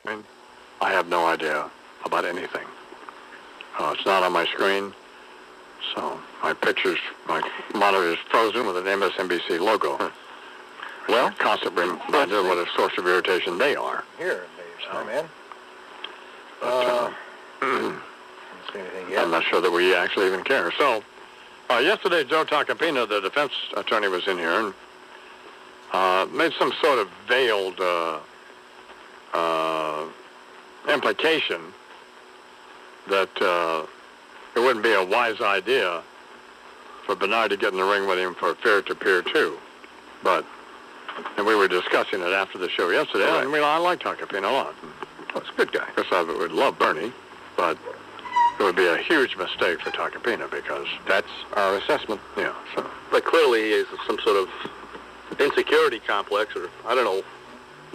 I have no idea about anything. It's not on my screen, so my monitor is frozen with an MSNBC logo. Well, constantly reminded what a source of irritation they are. Here, so, man. I'm not sure that we actually even care. So, yesterday, Joe Tacopina, the defense attorney, was in here and made some sort of veiled implication that it wouldn't be a wise idea for Bernard to get in the ring with him for peer-to-peer, too. And we were discussing it after the show yesterday, right. And I like Tacopina a lot. He's a good guy. Of course, I would love Bernie, but it would be a huge mistake for Tacopina because that's our assessment. Yeah. So. But clearly he is some sort of insecurity complex, or I don't know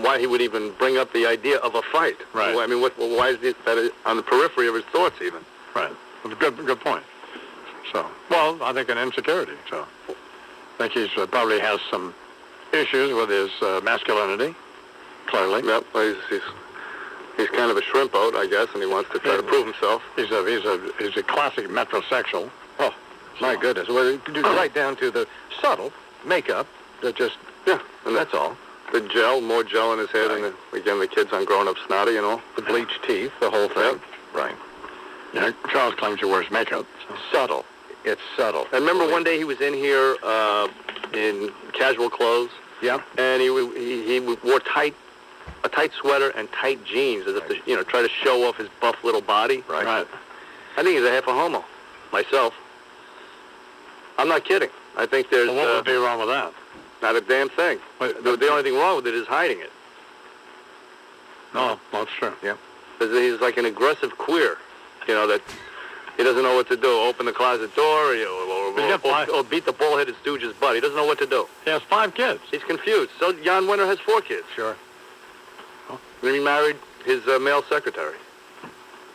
why he would even bring up the idea of a fight. Right. I mean, why is that on the periphery of his thoughts even? Right. Good point. So, well, I think an insecurity. So, I think he probably has some issues with his masculinity. Clearly. Yep. He's kind of a shrimp boat, I guess, and he wants to try to prove himself. He's a classic metrosexual. Oh, my goodness. Well, right down to the subtle makeup that just, and that's all. The gel, more gel in his head, right. And again, the kid's on grown-up snotty, you know. The bleached teeth, the whole thing. Yep. Right. Yeah, Charles claims he wears makeup. So. Subtle. It's subtle. And remember one day he was in here in casual clothes? Yeah. And he wore a tight sweater and tight jeans as if to, try to show off his buff little body. Right. I think he's a half a homo, myself. I'm not kidding. I think there's... Well, what would be wrong with that? Not a damn thing. The only thing wrong with it is hiding it. No, that's true. Yeah. He's like an aggressive queer, that he doesn't know what to do. Open the closet door or beat the bald-headed stooge's butt. He doesn't know what to do. He has 5 kids. He's confused. So Jan Wenner has 4 kids. Sure. Then he married his male secretary.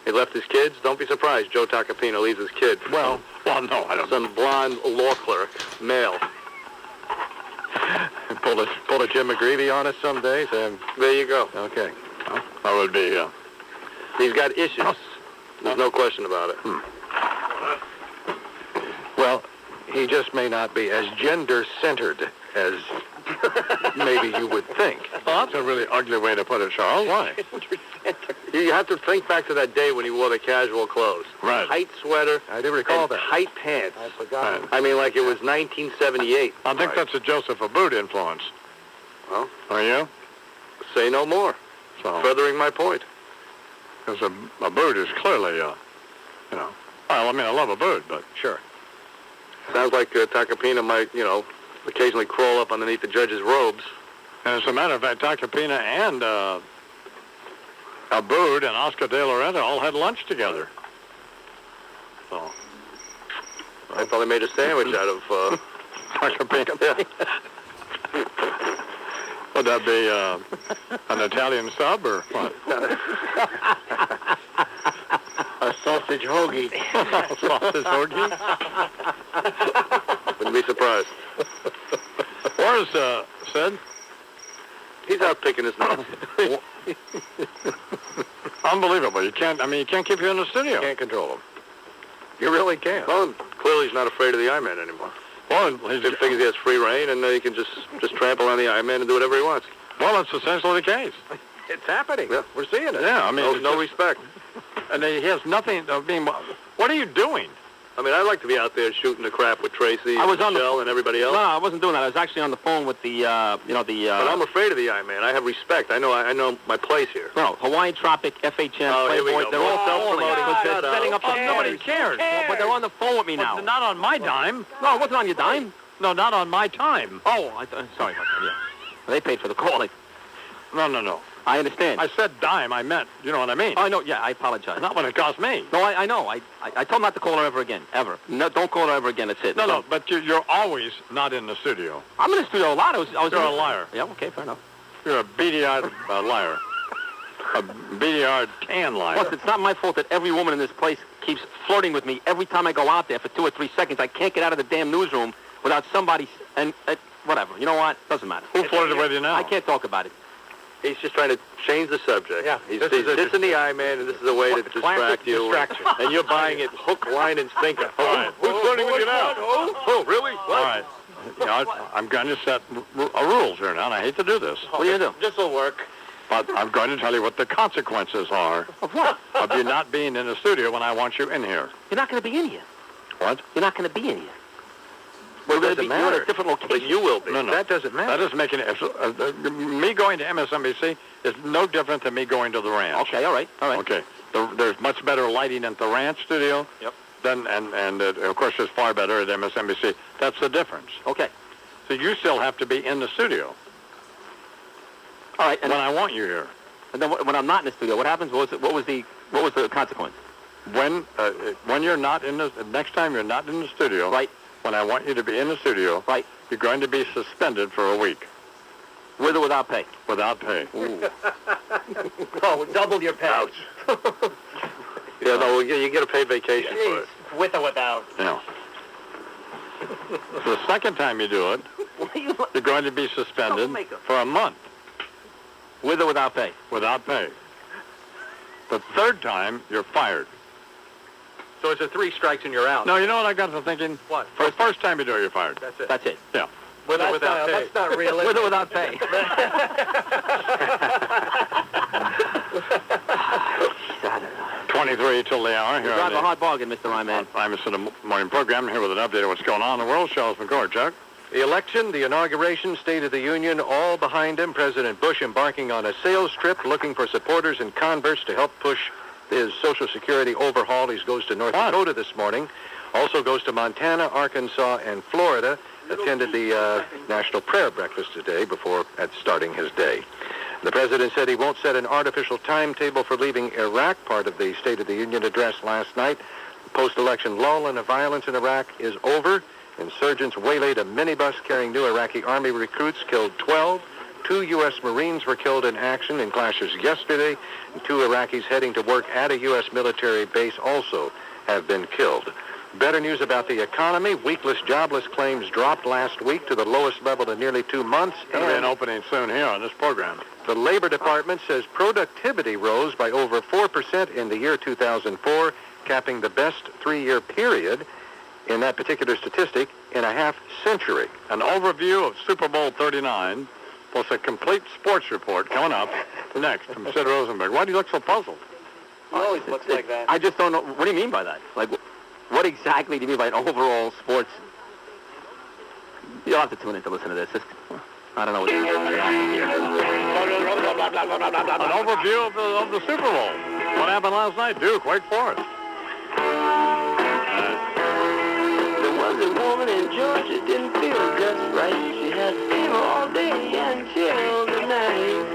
He left his kids. Don't be surprised. Joe Tacopina leaves his kid. Well, no, I don't. Some blonde law clerk, male. Pull a Jim McGreevy on us some days. There you go. Okay. Well, that would be... He's got issues. There's no question about it. Well, he just may not be as gender-centered as maybe you would think. Well, that's a really ugly way to put it, Charles. Why? You have to think back to that day when he wore the casual clothes. Right. Tight sweater. I do recall that. Tight pants. I forgot. Right. I mean, like it was 1978. I think that's a Joseph Abboud influence. Well, are you? Say no more. So, furthering my point. Because Abboud is clearly, well, I mean, I love Abboud, but... Sure. Sounds like Tacopina might, occasionally crawl up underneath the judge's robes. And as a matter of fact, Tacopina and Abboud and Oscar de la Renta all had lunch together. So... I thought they made a sandwich out of... Tacopina. Yeah. Would that be an Italian sub or what? A sausage hoagie. Sausage hoagie? Wouldn't be surprised. Where's Sid? He's out picking his nose. Unbelievable. You can't keep you in the studio. Can't control him. You really can't. Well, clearly he's not afraid of the I-Man anymore. Well, He figures he has free reign, and he can just trample on the I-Man and do whatever he wants. well, that's essentially the case. It's happening. Yeah. We're seeing it. Yeah, I mean... No respect. And he has nothing of being... What are you doing? I mean, I'd like to be out there shooting the crap with Tracy, I was on Michelle, and everybody else. No, I wasn't doing that. I was actually on the phone with the, But I'm afraid of the I-Man. I have respect. I know my place here. No, Hawaiian Tropic, FHM, Oh, here we Playboy. go. They're all More self-promoting. self-promoting. They're Shut up. setting up something. Nobody cares. But they're on the phone with me now. Well, not on my dime. No, it wasn't on your dime. No, not on my time. Oh, sorry about that, yeah. They paid for the call. No. I understand. I said dime. I meant, you know what I mean? Oh, I know. Yeah, I apologize. Not what it cost me. No, I know. I told him not to call her ever again. Ever. No, don't call her ever again. That's it. No, but you're always not in the studio. I'm in the studio a lot. I was You're a liar. Yeah, okay, fair enough. You're a beady-eyed liar. A beady-eyed tan liar. Plus, it's not my fault that every woman in this place keeps flirting with me every time I go out there for 2 or 3 seconds. I can't get out of the damn newsroom without somebody... And whatever. You know what? Doesn't matter. Who flirted with you now? I can't talk about it. He's just trying to change the subject. Yeah, He's this is dissing the I-Man, and this is a way to distract you. Distraction. And you're buying it hook, line, and sinker. All right. Who's flirting with you now? Oh, really? What? All right. You know, I'm going to set rules here now, and I hate to do this. What are you going to do? This will work. But I'm going to tell you what the consequences are Of what? of you not being in the studio when I want you in here. You're not going to be in here. What? You're not going to be in here. Well, You're it doesn't You're in matter. a different location. But you will be. No. That doesn't matter. That doesn't make any... me going to MSNBC is no different than me going to the ranch. Okay, all right. Okay. There's much better lighting at the ranch studio. Yep. And of course, it's far better at MSNBC. That's the difference. Okay. So you still have to be in the studio All right. And when I want you here. then when I'm not in the studio, what happens? What was the consequence? When you're not in the... Next time you're not in the studio... Right. When I want you to be in the studio... Right. You're going to be suspended for a week. With or without pay? Without pay. Oh, double your pay. Ouch. Yeah, no, you get a paid vacation for it. With or without. Yeah. The second time you do it, you're going to be suspended for a month With or without pay? without pay. The third time, you're fired. So it's a 3 strikes and you're out. No, you know what I got to thinking? What? For the first time you do it, you're fired. That's it. That's it. Yeah. With or without pay. That's not realistic. With or without pay? 23 till the hour. Here You on drive the a hard bargain, Mr. Ryman. Imus-Super morning program. Here with an update of what's going on in the world. Charles McCord, Chuck. The election, the inauguration, State of the Union, all behind him. President Bush embarking on a sales trip, looking for supporters and converts to help push his Social Security overhaul. He goes to North Dakota this morning. Also goes to Montana, Arkansas, and Florida. Attended the National Prayer Breakfast today before starting his day. The president said he won't set an artificial timetable for leaving Iraq, part of the State of the Union address last night. The post-election lull in the violence in Iraq is over. Insurgents waylaid a minibus carrying new Iraqi army recruits, killed 12. 2 U.S. Marines were killed in action in clashes yesterday, and 2 Iraqis heading to work at a U.S. military base also have been killed. Better news about the economy. Weekless jobless claims dropped last week to the lowest level in nearly 2 months. Going to be an opening soon here on this program. The Labor Department says productivity rose by over 4% in the year 2004, capping the best 3-year period in that particular statistic in a half century. An overview of Super Bowl 39, plus a complete sports report coming up next from Sid Rosenberg. Why do you look so puzzled? Always looks like that. I just don't know. What do you mean by that? Like, what exactly do you mean by an overall sports? You'll have to tune in to listen to this. I don't know what An overview of the Super Bowl. What happened last night? Duke, Wake Forest. There was a woman in Georgia, didn't feel just right. She had fever all day and chilled at night.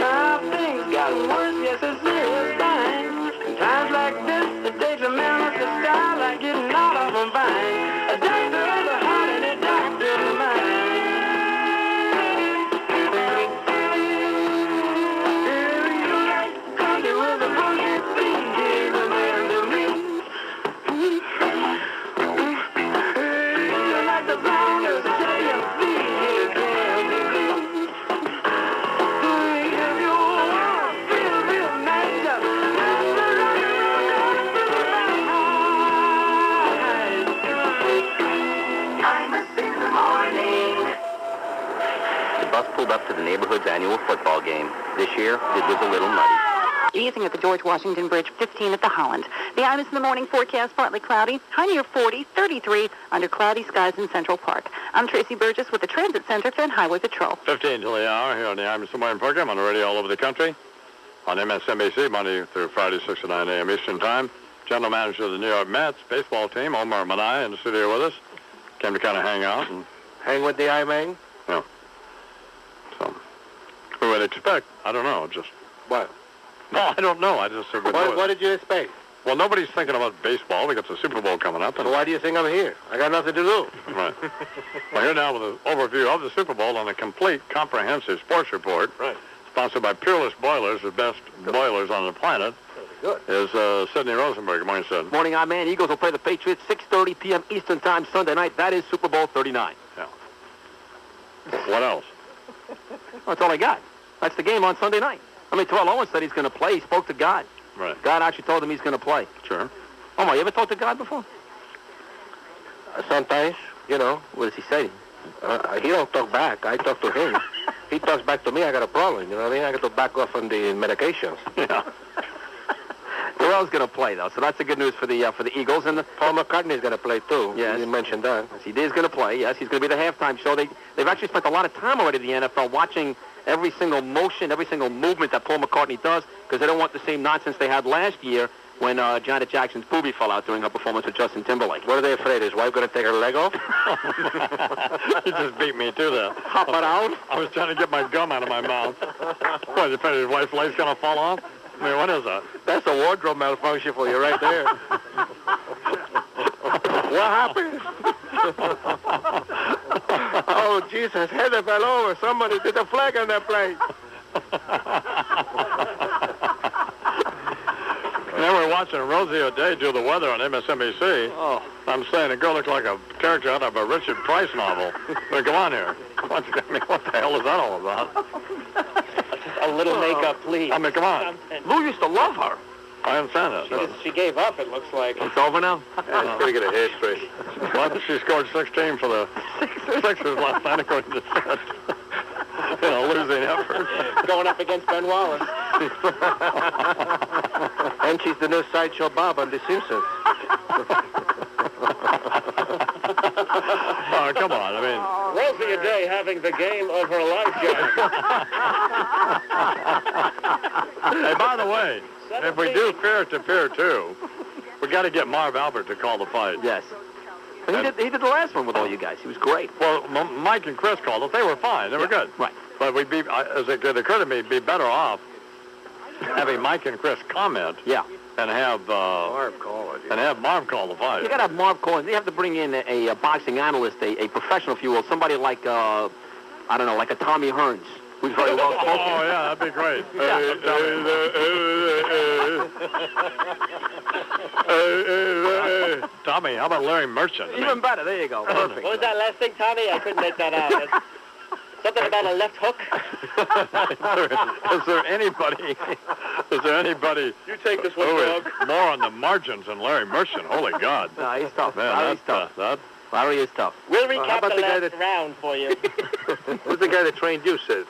Now things got worse, yes, it's serious fine. In times like this, it takes a man with a style like getting out of a vine. A doctor of the heart and a doctor of the mind. If you like country with a funky beat, he's a man to me. You like the pounders, tell your feet, you can't be beat. If you want to feel real nice, just Imus in the morning. The bus pulled up to the neighborhood's annual football game. This year, it was a little muddy. Easing at the George Washington Bridge, 15 at the Holland. The Imus in the morning forecast, partly cloudy, high near 40, 33, under cloudy skies in Central Park. I'm Tracy Burgess with the Transit Center for Highway Patrol. 15 till the hour here on the Imus morning program on the radio all over the country. On MSNBC, Monday through Friday, 6 to 9 a.m. Eastern Time. General manager of the New York Mets baseball team, Omar Minaya, in the studio with us. Came to kind of hang out and Hang with the I-Man? so who would expect? I don't know. Just What? no, I don't know. I just said What did you expect? well, nobody's thinking about baseball. We got the Super Bowl coming up. And, So why do you think I'm here? I got nothing to do. right. Well, here now with an overview of the Super Bowl and a complete, comprehensive sports report. Right. Sponsored by Peerless Boilers, the best boilers on the planet. Good. Is Sidney Rosenberg. Good morning, Sid. Morning, our man. Eagles will play the Patriots 6:30 p.m. Eastern Time Sunday night. That is Super Bowl 39. What else? That's all I got. That's the game on Sunday night. I mean, Terrell Owens said he's going to play. He spoke to God. Right. God actually told him he's going to play. Sure. Omar, you ever talked to God before? Sometimes, you know, What does he say? he don't talk back. I talk to him. He talks back to me. I got a problem. You know what I mean? I got to back off on the medications. Yeah. Terrell's going to play, though, so that's the good news for the Eagles. And Paul McCartney's going to play, too. Yes. You mentioned that. Yes, he is going to play. Yes, he's going to be the halftime show. They've actually spent a lot of time already in the NFL watching every single motion, every single movement that Paul McCartney does, because they don't want the same nonsense they had last year when Janet Jackson's boobie fell out during her performance with Justin Timberlake. What are they afraid? His wife going to take her leg off? He just beat me to that. Hop it out? I was trying to get my gum out of my mouth. What, you afraid his wife's leg's going to fall off? I mean, what is that? That's a wardrobe malfunction for you right there. What happened? Oh, Jesus, Heather fell over. Somebody did a flag on that plate. And then we're watching Rosie O'Day do the weather on MSNBC. Oh. I'm saying the girl looks like a character out of a Richard Price novel. But come on here. What the hell is that all about? A little makeup, please. I mean, come on. Lou used to love her. I understand that. She gave up, it looks like. It's over now? Yeah, he's going to get a hair straight. Well, she scored 16 for the Sixers last night, according to Seth. In a losing effort. Going up against Ben Wallace. And she's the new Sideshow Bob on The Simpsons. Oh, come on. I mean, Rosie O'Day having the game of her life, Jack. hey, by the way, if we do peer-to-peer, too, we got to get Marv Albert to call the fight. Yes. And he did the last one with all you guys. He was great. Well, Mike and Chris called it. They were fine. They were good. Right. But we'd be, as it occurred to me, be better off having Mike and Chris comment. Yeah. And have Marv call it. and have Marv call the fight. You got to have Marv Cohen. You have to bring in a boxing analyst, a professional, if you will, somebody like, I don't know, like a Tommy Hearns, who's very well spoken. Oh, yeah, that'd be great. Tommy, how about Larry Merchant? I mean, Even better. There you go. Perfect. What was that last thing, Tommy? I couldn't make that out. Something about a left hook? Is there anybody You take this one, who dog. is more on the margins than Larry Merchant? Holy God. No, he's tough. Man, Larry's tough. Larry is tough. We'll how recap about the the guy last round for you. Who's the guy that trained you, Sid?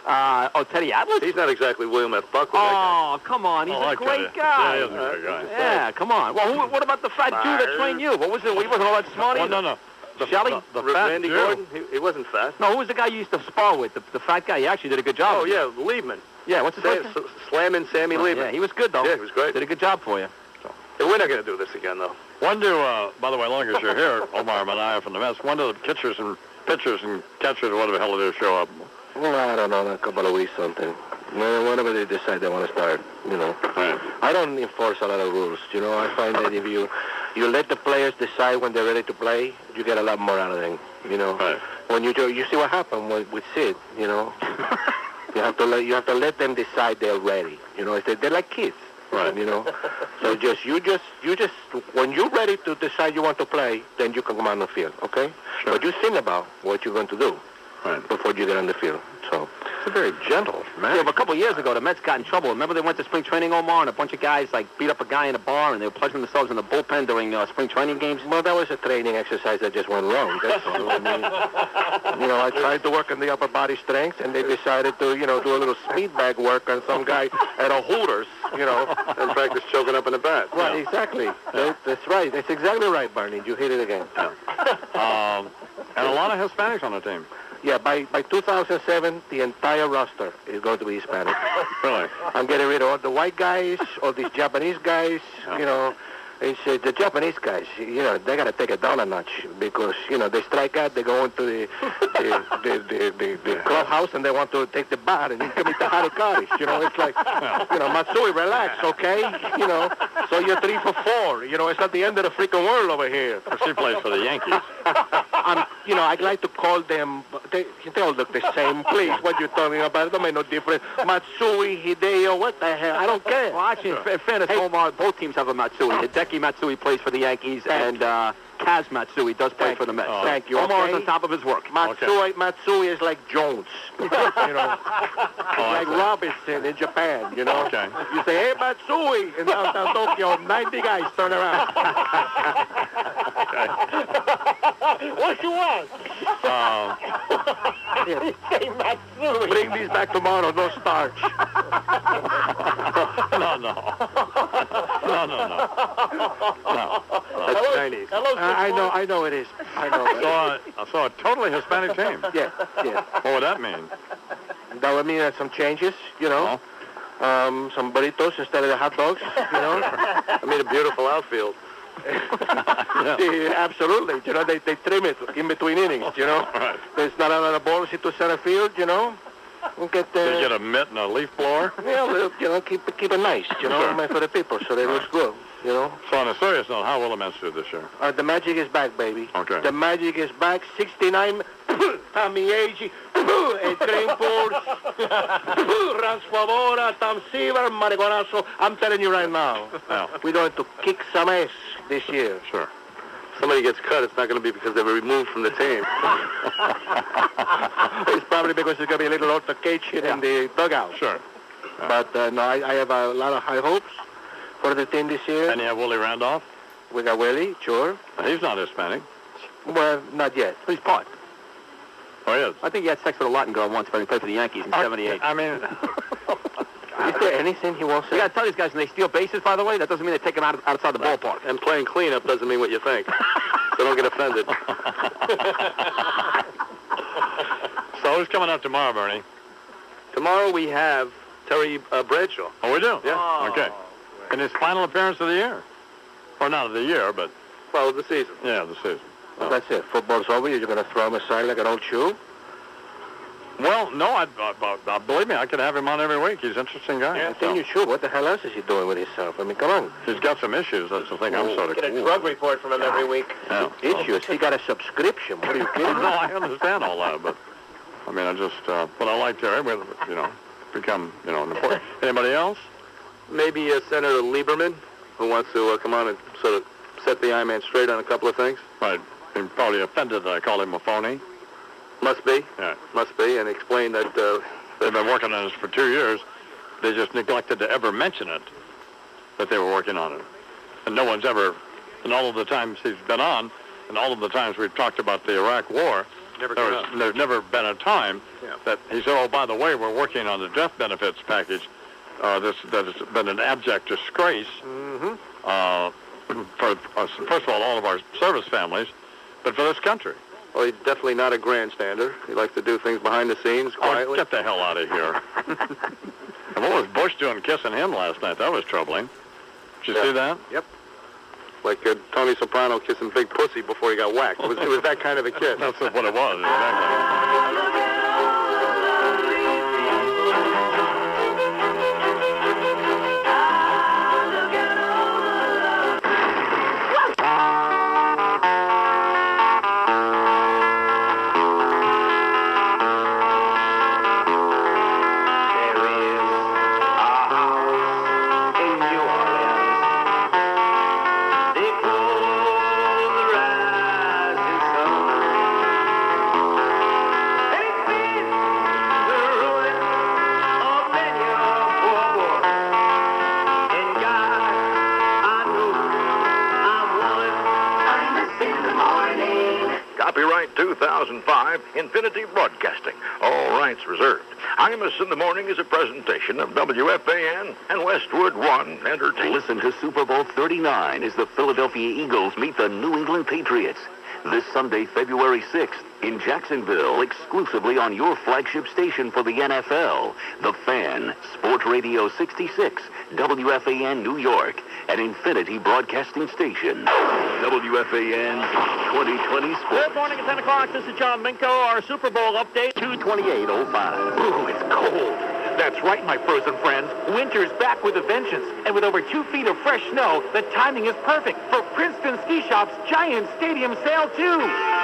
Teddy Atlas? He's not exactly William F. Buckley. that guy. Oh, come on. He's I a like great Teddy. guy. Yeah, he is a great guy. Yeah, come on. Well, what about the fat Jew that trained you? What was it? He wasn't all that smart Oh, either. no. Shelley? The fat Randy Jew. Gordon, he wasn't fat. No, who was the guy you used to spar with? The fat guy. He actually did a good job. Oh, yeah, Liebman. Yeah, what's his name? Slamming Sammy Liebman. Yeah, he was good, though. Yeah, he was great. Did a good job for you. Hey, we're not going to do this again, though. When do, by the way, long as you're here, Omar and I from the Mets, when do the pitchers and catchers, whatever the hell it is, show up? Well, I don't know, in a couple of weeks, something. Whenever they decide they want to start, you know. Right. I don't enforce a lot of rules, you know. I find that if you let the players decide when they're ready to play, you get a lot more out of them, you know. Right. When you see what happened with Sid, you know. you have to let them decide they're ready, you know. They're like kids. Right. You know, so you just when you're ready to decide you want to play, then you can come on the field, okay? Sure. But you think about what you're going to do before you get on the field. So It's a very gentle man. Yeah, but a couple of years ago, the Mets got in trouble. Remember they went to spring training, Omar, and a bunch of guys beat up a guy in a bar, and they were pleasuring themselves in the bullpen during spring training games. well, that was a training exercise that just went wrong. That's all. I mean, I tried to work on the upper body strength, and they decided to do a little speed bag work on some guy at a Hooters, And practice choking up in the bat. Right, exactly. That's right. That's exactly right, Barney. You hit it again. And a lot of Hispanics on the team. Yeah, by 2007, the entire roster is going to be Hispanic. Really? I'm getting rid of all the white guys, all these Japanese guys, It's the Japanese guys, they got to take it down a notch because, they strike out, they go into the clubhouse and they want to take the bat and commit the harikari. It's like, Matsui, relax, okay? So you're 3 for 4. It's not the end of the freaking world over here. She plays for the Yankees. I'd like to call them, they all look the same. Please, what you're talking about, it don't make no difference. Matsui, Hideo, what the hell? I don't care. Well, actually, in fairness, Omar, both teams have a Matsui. Hideki Matsui plays for the Yankees, and Kaz Matsui does play for the Mets. Thank you. Omar's Okay. on top of his work. Matsui is like Jones. You know, like Robinson in Japan, you know. Okay. You say, hey, Matsui, in downtown Tokyo, 90 guys turn around. What you want? Say Matsui. Bring these back tomorrow, no starch. No. That's Chinese. I know it is. I know. I saw a totally Hispanic team. Yeah. What would that mean? That would mean that some changes, you know. Some burritos instead of the hot dogs, you know. I mean, a beautiful outfield. Yeah, absolutely. You know, they trim it in between innings, you know. Right. There's not a lot of balls into center field, you know. We'll get They get a mitt and a leaf blower. yeah, you know, keep it nice, you know, for the people, so they look good, you know. So on a serious note, how will the Mets do this year? The magic is back, baby. Okay. The magic is back. 69, Tommy Agee, Train Force, Rans Favora, Tom Seaver, Mariconazo. I'm telling you right now, Yeah. we're going to kick some ass this year. Sure. Somebody gets cut, it's not going to be because they were removed from the team. It's probably because there's going to be a little altercation in the dugout. Sure. But no, I have a lot of high hopes for the team this year. And you have Willie Randolph? We got Willie, sure. He's not Hispanic. Well, not yet. He's part. Oh, he is. I think he had sex with a Latin girl once when he played for the Yankees in 78. I mean, Is there anything he wants to You got to tell these guys, when they steal bases, by the way, that doesn't mean they take them outside the ballpark. And playing cleanup doesn't mean what you think. So don't get offended. so who's coming up tomorrow, Bernie? Tomorrow we have Terry Bradshaw. Oh, we do? Yeah. Okay. In his final appearance of the year. Or not of the year, but, Well, the season. yeah, the season. Well, that's it. Football's over. You're going to throw him aside like an old shoe? Well, no, I believe me, I could have him on every week. He's an interesting guy. I think you should. What the hell else is he doing with himself? I mean, come on. He's got some issues. That's the thing I'm sort of Get a drug report from him every week. Yeah. Issues. He got a subscription. What are you kidding? No, I understand all that, but I mean, I just, but I like Terry. We, you know, become, you know, an important. Anybody else? Maybe Senator Lieberman, who wants to come on and sort of set the I-Man straight on a couple of things. Right. He's probably offended that I called him a phony. Must be. Yeah. Must be, and explain that They've been working on this for 2 years. They just neglected to ever mention it, that they were working on it. And no one's ever, and all of the times he's been on, and all of the times we've talked about the Iraq War, there's never been a time that he said, oh, by the way, we're working on the death benefits package. That has been an abject disgrace for, first of all of our service families, but for this country. Well, he's definitely not a grandstander. He likes to do things behind the scenes quietly. Oh, get the hell out of here. And what was Bush doing kissing him last night? That was troubling. Did you see that? Yep. Like Tony Soprano kissing Big Pussy before he got whacked. It was that kind of a kiss. That's what it was, exactly. Copyright 2005, Infinity Broadcasting. All rights reserved. Imus in the Morning is a presentation of WFAN and Westwood One Entertainment. Listen to Super Bowl 39 as the Philadelphia Eagles meet the New England Patriots. This Sunday, February 6th, in Jacksonville, exclusively on your flagship station for the NFL, The Fan, Sports Radio 66, WFAN New York, an Infinity Broadcasting Station. WFAN 2020 Sports. Good morning at 10 o'clock. This is John Minko. Our Super Bowl update. 228.05. Ooh, it's cold. That's right, my frozen friends. Winter's back with a vengeance. And with over 2 feet of fresh snow, the timing is perfect for Princeton Ski Shop's Giant Stadium Sale 2.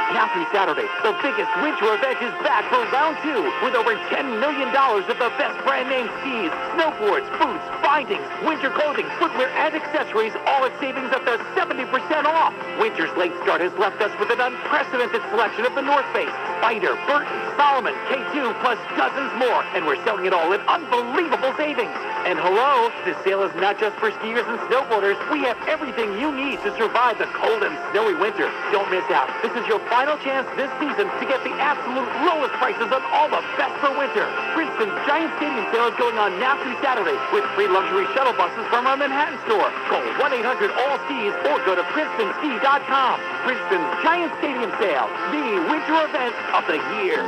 Now through Saturday, the biggest winter event is back for round 2 with over $10 million of the best brand name skis, snowboards, boots, bindings, winter clothing, footwear, and accessories, all at savings up to 70% off. Winter's late start has left us with an unprecedented selection of the North Face, Spider, Burton, Solomon, K2, plus dozens more, and we're selling it all at unbelievable savings. And hello, this sale is not just for skiers and snowboarders. We have everything you need to survive the cold and snowy winter. Don't miss out. This is your final chance this season to get the absolute lowest prices on all the best for winter. Princeton's Giant Stadium sale is going on now through Saturday with free luxury shuttle buses from our Manhattan store. Call 1-800-ALL-SKIS or go to PrincetonSki.com. Princeton's Giant Stadium sale, the winter event of the year.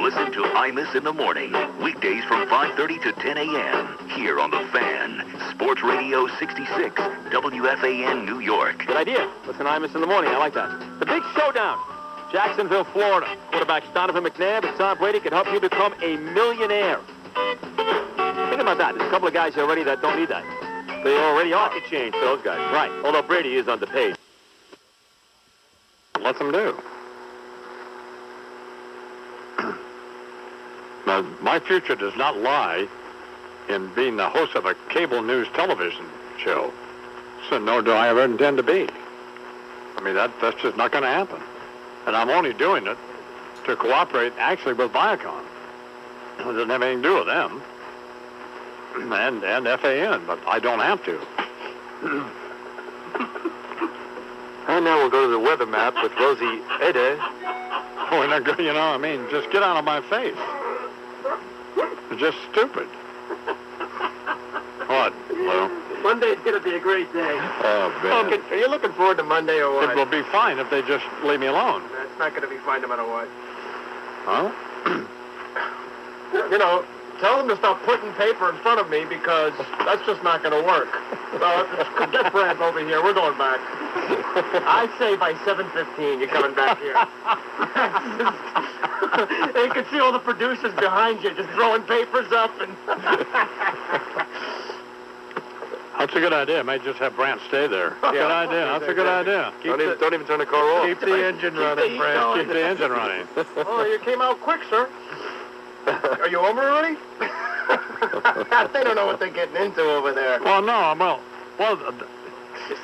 Listen to Imus in the Morning, weekdays from 5:30 to 10 a.m. here on The Fan, Sports Radio 66, WFAN, New York. Good idea. Listen to Imus in the Morning. I like that. The big showdown. Jacksonville, Florida. Quarterbacks Donovan McNabb and Tom Brady can help you become a millionaire. Think about that. There's a couple of guys already that don't need that. They already are. Pocket change for those guys. Right. Although Brady is underpaid. Let them do. Now, my future does not lie in being the host of a cable news television show. So nor do I ever intend to be. I mean, that's just not going to happen. And I'm only doing it to cooperate actually with Viacom. It doesn't have anything to do with them and FAN, but I don't have to. And now we'll go to the weather map with Rosie Ede. Oh, and you know, I mean, just get out of my face. It's just stupid. What, Lou? Monday's going to be a great day. Oh, man. Okay, are you looking forward to Monday or what? It will be fine if they just leave me alone. That's not going to be fine no matter what. Huh? You know, tell them to stop putting paper in front of me because that's just not going to work. So, get Brad over here. We're going back. I say by 7:15 you're coming back here. You can see all the producers behind you just throwing papers up and... That's a good idea. I might just have Brant stay there. Good idea. That's a good idea. Don't even turn the car off. Keep the engine running, Brad. Keep the engine running. Oh, you came out quick, sir. Are you over already? They don't know what they're getting into over there. Well, no. Well,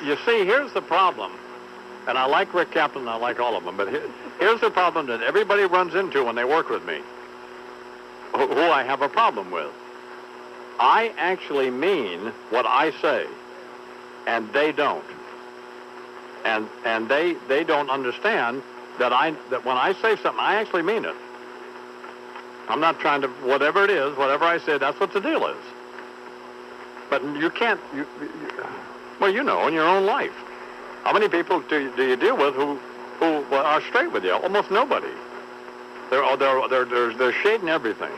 you see, here's the problem. And I like Rick Kaplan, I like all of them, but here's the problem that everybody runs into when they work with me, who I have a problem with. I actually mean what I say, and they don't. And they don't understand that when I say something, I actually mean it. I'm not trying to, whatever it is, whatever I say, that's what the deal is. But you can't, well, you know, in your own life. How many people do you deal with who are straight with you? Almost nobody. They're shading everything.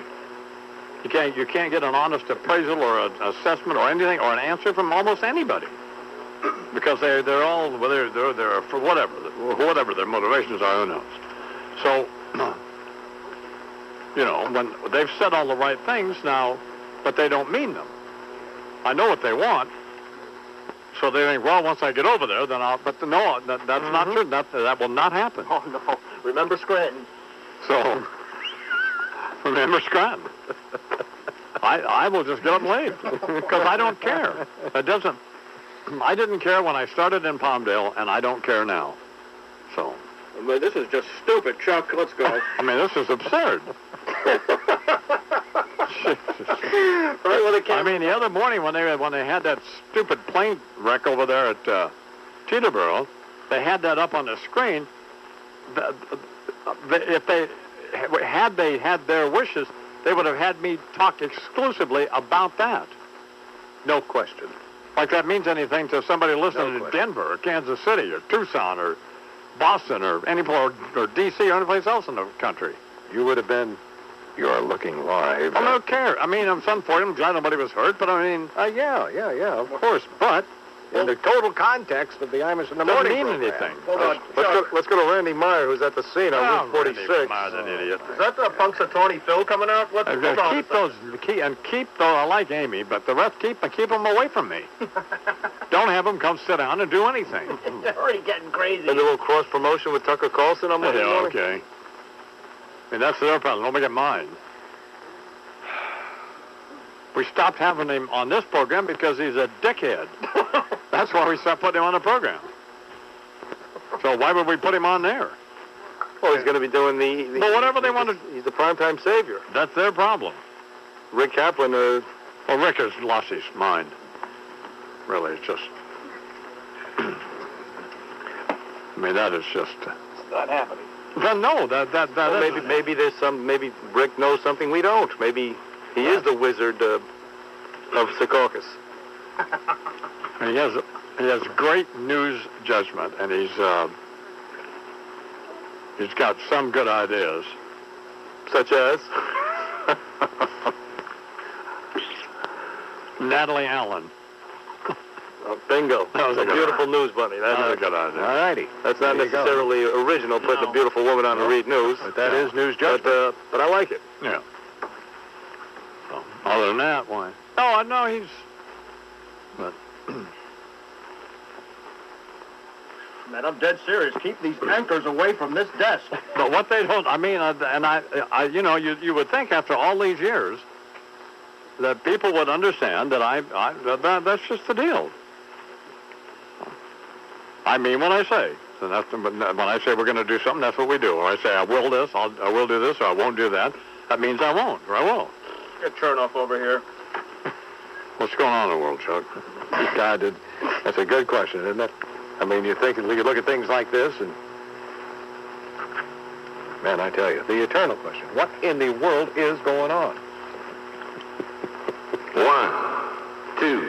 You can't get an honest appraisal or an assessment or anything or an answer from almost anybody because they're for whatever their motivations are, who knows. So you know, when they've said all the right things now, but they don't mean them. I know what they want. So they think, well, once I get over there, then I'll... But no, that's not true. That will not happen. Oh, no. Remember Scranton. So, remember Scranton. I will just get up and leave because I don't care. I didn't care when I started in Palmdale, and I don't care now. So... Well, this is just stupid, Chuck. Let's go. I mean, this is absurd. I mean, the other morning when they had that stupid plane wreck over there at Teterboro, they had that up on the screen. If they had their wishes, they would have had me talk exclusively about that. No question. Like that means anything to somebody listening to Denver or Kansas City or Tucson or Boston or any place, or D.C. or any place else in the country. You would have been... You're looking live. I don't care. I mean, I'm unfortunate. I'm glad nobody was hurt, but I mean... Yeah, of course. But in the total context of the Imus in the Doesn't morning mean program. anything. Hold on. Let's go to Randy Meyer, who's at the scene on Route 46. Randy Meyer's an idiot. Is that the Punxsutawney Phil coming out? Hold on. Keep those. I like Amy, but the rest keep them away from me. Don't have them come sit down and do anything. They're already getting crazy. And a little cross promotion with Tucker Carlson on Monday morning. Okay. I mean, that's their problem. Nobody get mine. We stopped having him on this program because he's a dickhead. That's why we stopped putting him on the program. So why would we put him on there? Well, he's going to be doing the But whatever they want to... He's the primetime savior. That's their problem. Rick Kaplan, Well, Rick has lost his mind. Really, it's just... I mean, that is just... It's not happening. Well, no, well, maybe there's some... Maybe Rick knows something we don't. Maybe he is the wizard of Secaucus. He has great news judgment, and he's got some good ideas. Such as? Natalie Allen. Oh, bingo. That was a beautiful news bunny. That's a good idea. All righty. That's not necessarily original, putting a beautiful woman on to read news. But that is news judgment. But I like it. Yeah. So, other than that, why? Oh, I know he's... But... Man, I'm dead serious. Keep these anchors away from this desk. But what they don't... I mean, you know, you would think after all these years that people would understand that that's just the deal. I mean, when I say, so that's, when I say we're going to do something, that's what we do. Or I say I will this, I will do this, or I won't do that. That means I won't, or I will. Get Chernoff over here. What's going on in the world, Chuck? That's a good question, isn't it? I mean, you look at things like this, and man, I tell you, the eternal question: what in the world is going on? 1, 2,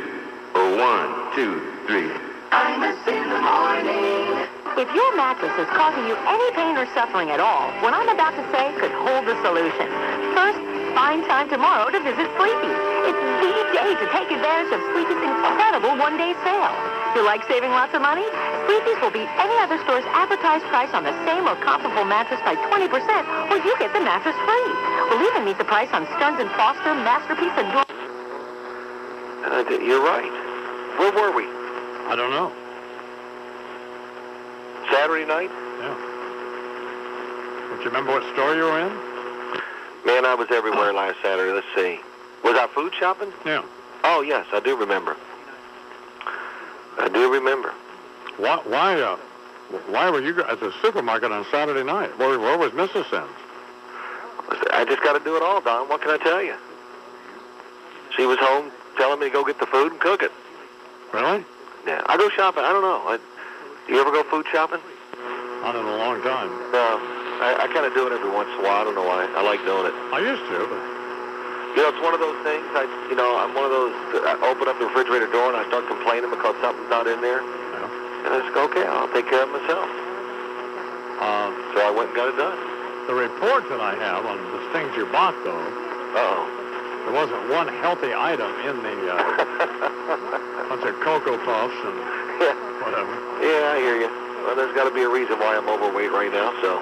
or 1, 2, 3. Imus in the morning. If your mattress is causing you any pain or suffering at all, what I'm about to say could hold the solution. First, find time tomorrow to visit Sleepy's. It's the day to take advantage of Sleepy's incredible one-day sale. You like saving lots of money? Sleepy's will beat any other store's advertised price on the same or comparable mattress by 20%, or you get the mattress free. We'll even meet the price on Stearns & Foster, Masterpiece, and... You're right. Where were we? I don't know. Saturday night? Yeah. Don't you remember what store you were in? Man, I was everywhere last Saturday. Let's see. Was I food shopping? Yeah. Oh, yes, I do remember. I do remember. Why were you at the supermarket on Saturday night? Where was Mrs. Sims? I just got to do it all, Don. What can I tell you? She was home telling me to go get the food and cook it. Really? Yeah. I go shopping. I don't know. Do you ever go food shopping? Not in a long time. No. I kind of do it every once in a while. I don't know why. I like doing it. I used to, but... You know, it's one of those things. I'm one of those. I open up the refrigerator door and I start complaining because something's not in there. Yeah. And I just go, okay, I'll take care of it myself. So I went and got it done. The report that I have on the things you bought, though... There wasn't one healthy item in the bunch of Cocoa Puffs and whatever. Yeah, I hear you. Well, there's got to be a reason why I'm overweight right now. So,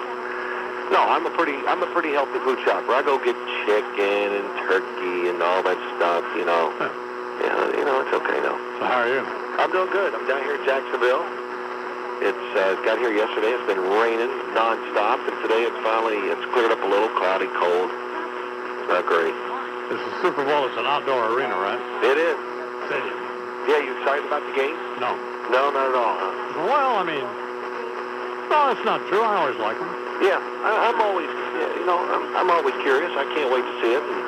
no, I'm a pretty healthy food shopper. I go get chicken and turkey and all that stuff. You know, it's okay though. So how are you? I'm doing good. I'm down here in Jacksonville. It's got here yesterday. It's been raining nonstop, and today it's cleared up a little, cloudy, cold. It's not great. This is Super Bowl. It's an outdoor arena, right? It is. Stadium. Yeah, you excited about the game? No. No, not at all, huh? Well, I mean, no, it's not true. I always like them. Yeah, I'm always, I'm always curious. I can't wait to see it and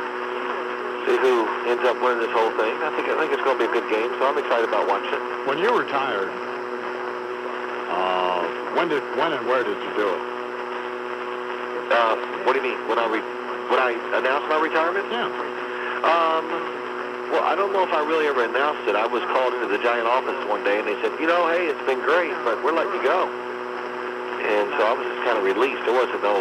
see who ends up winning this whole thing. I think it's going to be a good game, so I'm excited about watching it. When you retired, when and where did you do it? What do you mean? When I announced my retirement? Yeah. Well, I don't know if I really ever announced it. I was called into the Giant office one day, and they said, hey, it's been great, but we're letting you go. And so I was just kind of released. There wasn't no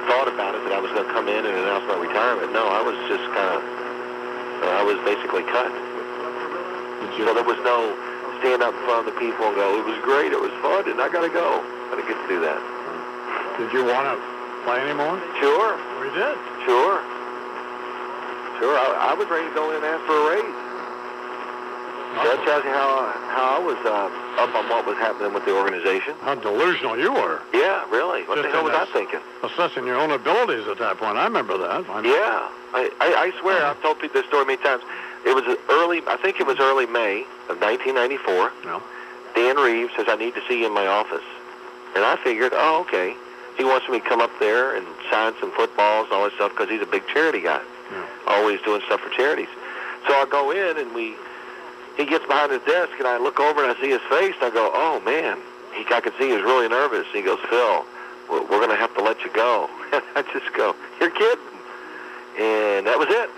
thought about it that I was going to come in and announce my retirement. No, I was just kind of, I was basically cut. So there was no stand up in front of the people and go, it was great, it was fun, and I got to go. I didn't get to do that. Did you want to play anymore? Sure. We did. Sure. I was ready to go in and ask for a raise. So that tells you how I was up on what was happening with the organization. How delusional you were. Yeah, really. What the hell was I thinking? Assessing your own abilities at that point. I remember that. Yeah. I swear, I've told people this story many times. It was I think it was early May of 1994. No. Dan Reeves says, I need to see you in my office. And I figured, oh, okay. He wants me to come up there and sign some footballs and all that stuff because he's a big charity guy. Yeah. Always doing stuff for charities. So I go in and he gets behind his desk and I look over and I see his face and I go, oh man, I could see he was really nervous. And he goes, Phil, we're going to have to let you go. And I just go, you're kidding. And that was it.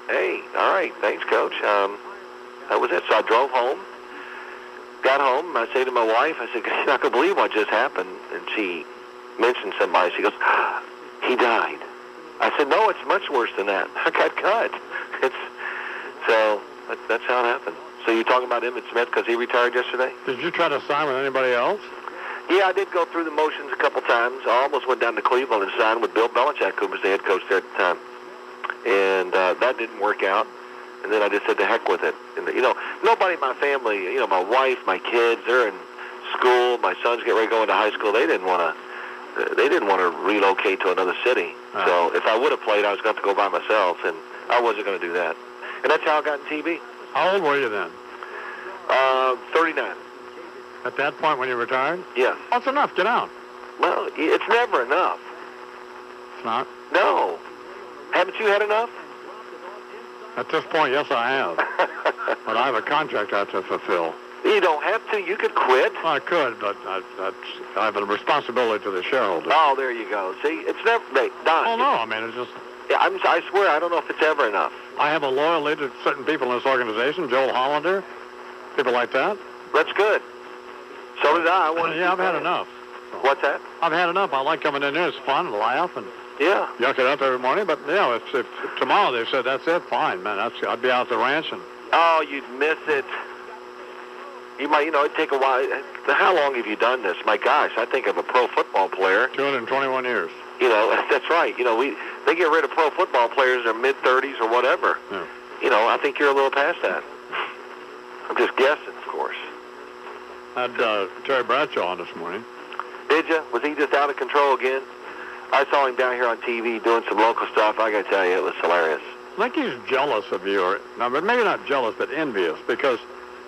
Hey, all right, thanks, Coach. That was it. So I drove home, got home, and I say to my wife, I said, you're not going to believe what just happened. And she mentioned somebody. She goes, he died. I said, no, it's much worse than that. I got cut. That's how it happened. So you're talking about Emmitt Smith because he retired yesterday? Did you try to sign with anybody else? Yeah, I did go through the motions a couple times. I almost went down to Cleveland and signed with Bill Belichick, who was the head coach there at the time. And that didn't work out. And then I just said, to heck with it. And, nobody in my family, my wife, my kids, they're in school. My sons get ready to go into high school. They didn't want to relocate to another city. Oh. So if I would have played, I was going to have to go by myself, and I wasn't going to do that. And that's how I got in TV. How old were you then? 39. At that point when you retired? Yeah. That's enough. Get out. Well, it's never enough. It's not? No. Haven't you had enough? At this point, yes, I have. But I have a contract I have to fulfill. You don't have to. You could quit. Well, I could, but I have a responsibility to the shareholders. Oh, there you go. See, it's never, Don. Oh, no, I mean, it's just... Yeah, I swear, I don't know if it's ever enough. I have a loyalty to certain people in this organization, Joel Hollander, people like that. That's good. So did I. Yeah, I've had enough. What's that? I've had enough. I like coming in here. It's fun, laugh, and yuck it up every morning. But, if tomorrow they said, that's it, fine, man. I'd be out at the ranch. And oh, you'd miss it. You might, it'd take a while. How long have you done this? My gosh, I think of a pro football player. 221 years. That's right. They get rid of pro football players in their mid-30s or whatever. Yeah. I think you're a little past that. I'm just guessing, of course. I had Terry Bradshaw on this morning. Did you? Was he just out of control again? I saw him down here on TV doing some local stuff. I got to tell you, it was hilarious. I think he's jealous of you, but maybe not jealous, but envious, because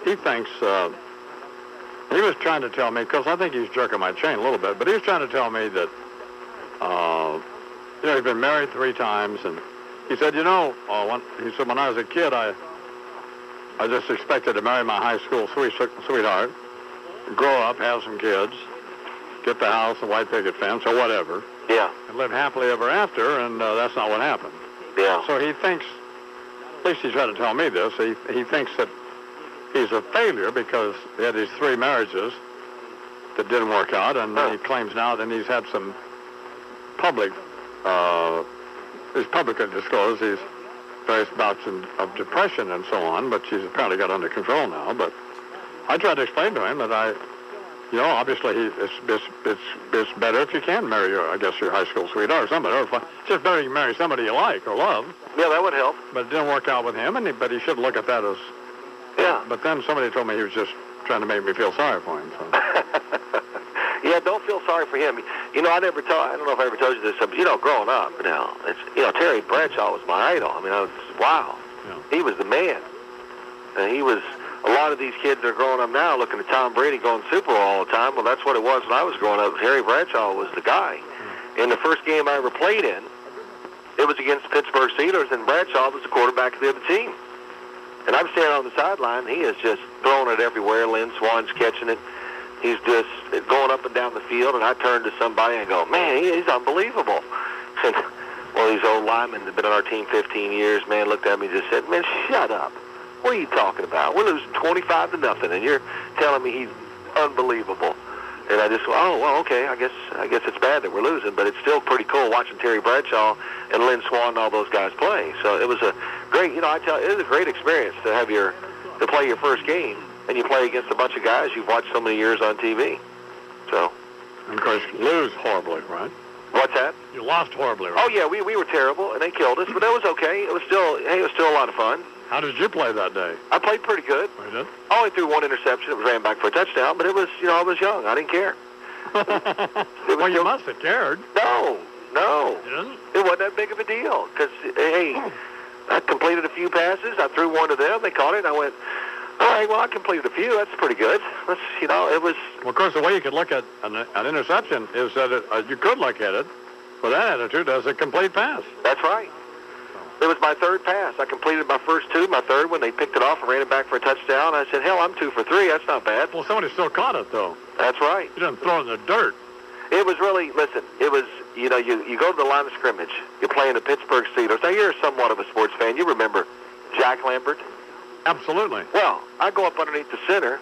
he thinks, he was trying to tell me, because I think he's jerking my chain a little bit, but he was trying to tell me that, he's been married 3 times, and he said, when I was a kid, I just expected to marry my high school sweetheart, grow up, have some kids, get the house, a white picket fence, or whatever. Yeah. And live happily ever after, and that's not what happened. Yeah. So he thinks, at least he's trying to tell me this, he thinks that he's a failure because he had these 3 marriages that didn't work out, and he claims now that he's had some public, he's publicly disclosed these various bouts of depression and so on, but she's apparently got under control now. But I tried to explain to him that obviously it's better if you can marry your high school sweetheart or somebody, or it's just better you marry somebody you like or love. Yeah, that would help. But it didn't work out with him, but he should look at that as... Yeah. But then somebody told me he was just trying to make me feel sorry for him. So. Yeah, don't feel sorry for him. I don't know if I ever told you this, but, growing up, Terry Bradshaw was my idol. Wow. Yeah. He was the man. And he was, a lot of these kids that are growing up now looking at Tom Brady going Super Bowl all the time. Well, that's what it was when I was growing up. Terry Bradshaw was the guy. And the first game I ever played in, it was against the Pittsburgh Steelers, and Bradshaw was the quarterback of the other team. And I'm standing on the sideline. He is just throwing it everywhere. Lynn Swan's catching it. He's just going up and down the field. And I turn to somebody and go, man, he's unbelievable. And one of these old linemen that have been on our team 15 years, man, looked at me and just said, man, shut up. What are you talking about? We're losing 25-0, and you're telling me he's unbelievable. And I just, okay, I guess it's bad that we're losing, but it's still pretty cool watching Terry Bradshaw and Lynn Swan and all those guys play. So it was a great, it was a great experience to play your first game and you play against a bunch of guys you've watched so many years on TV. So. And of course, lose horribly, right? What's that? You lost horribly, right? Oh yeah, we were terrible, and they killed us, but it was okay. It was still a lot of fun. How did you play that day? I played pretty good. Oh, you did? I only threw one interception. It was ran back for a touchdown, but it was, I was young. I didn't care. Well, you must have cared. No. You didn't? It wasn't that big of a deal because, hey, I completed a few passes. I threw one to them. They caught it, and I went, all right, well, I completed a few. That's pretty good. It was... Well, of course, the way you could look at an interception is that you could look at it with that attitude as a complete pass. That's right. It was my third pass. I completed my first two. My third one, they picked it off and ran it back for a touchdown. I said, hell, I'm 2 for 3. That's not bad. Well, somebody still caught it, though. That's right. You didn't throw it in the dirt. It was really, listen, it was, you go to the line of scrimmage. You're playing the Pittsburgh Steelers. Now, you're somewhat of a sports fan. You remember Jack Lambert? Absolutely. Well, I go up underneath the center,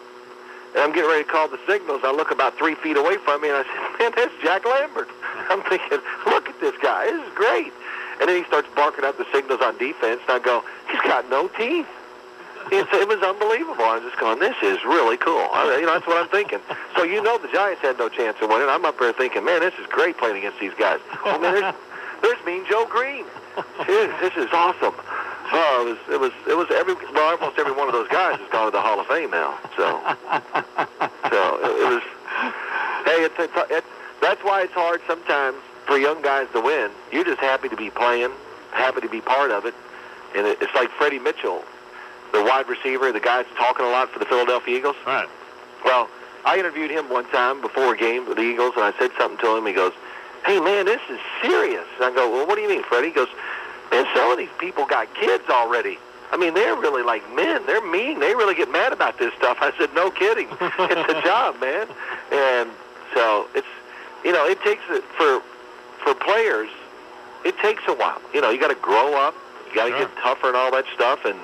and I'm getting ready to call the signals. I look about 3 feet away from me, and I said, man, that's Jack Lambert. I'm thinking, look at this guy. This is great. And then he starts barking out the signals on defense, and I go, he's got no teeth. It was unbelievable. I was just going, this is really cool. That's what I'm thinking. So the Giants had no chance of winning. I'm up there thinking, man, this is great playing against these guys. Oh, man, there's Mean Joe Green. This is awesome. Oh, almost every one of those guys has gone to the Hall of Fame now. So it was. Hey, that's why it's hard sometimes for young guys to win. You're just happy to be playing, happy to be part of it, and it's like Freddie Mitchell, the wide receiver, the guy that's talking a lot for the Philadelphia Eagles. Right. Well, I interviewed him one time before a game with the Eagles, and I said something to him. He goes, hey, man, this is serious. And I go, well, what do you mean, Freddie? He goes, man, some of these people got kids already. I mean, they're really like men. They're mean. They really get mad about this stuff. I said, no kidding. It's a job, man. And so it's, it takes it for players, it takes a while. You got to grow up. You got to get tougher and all that stuff. And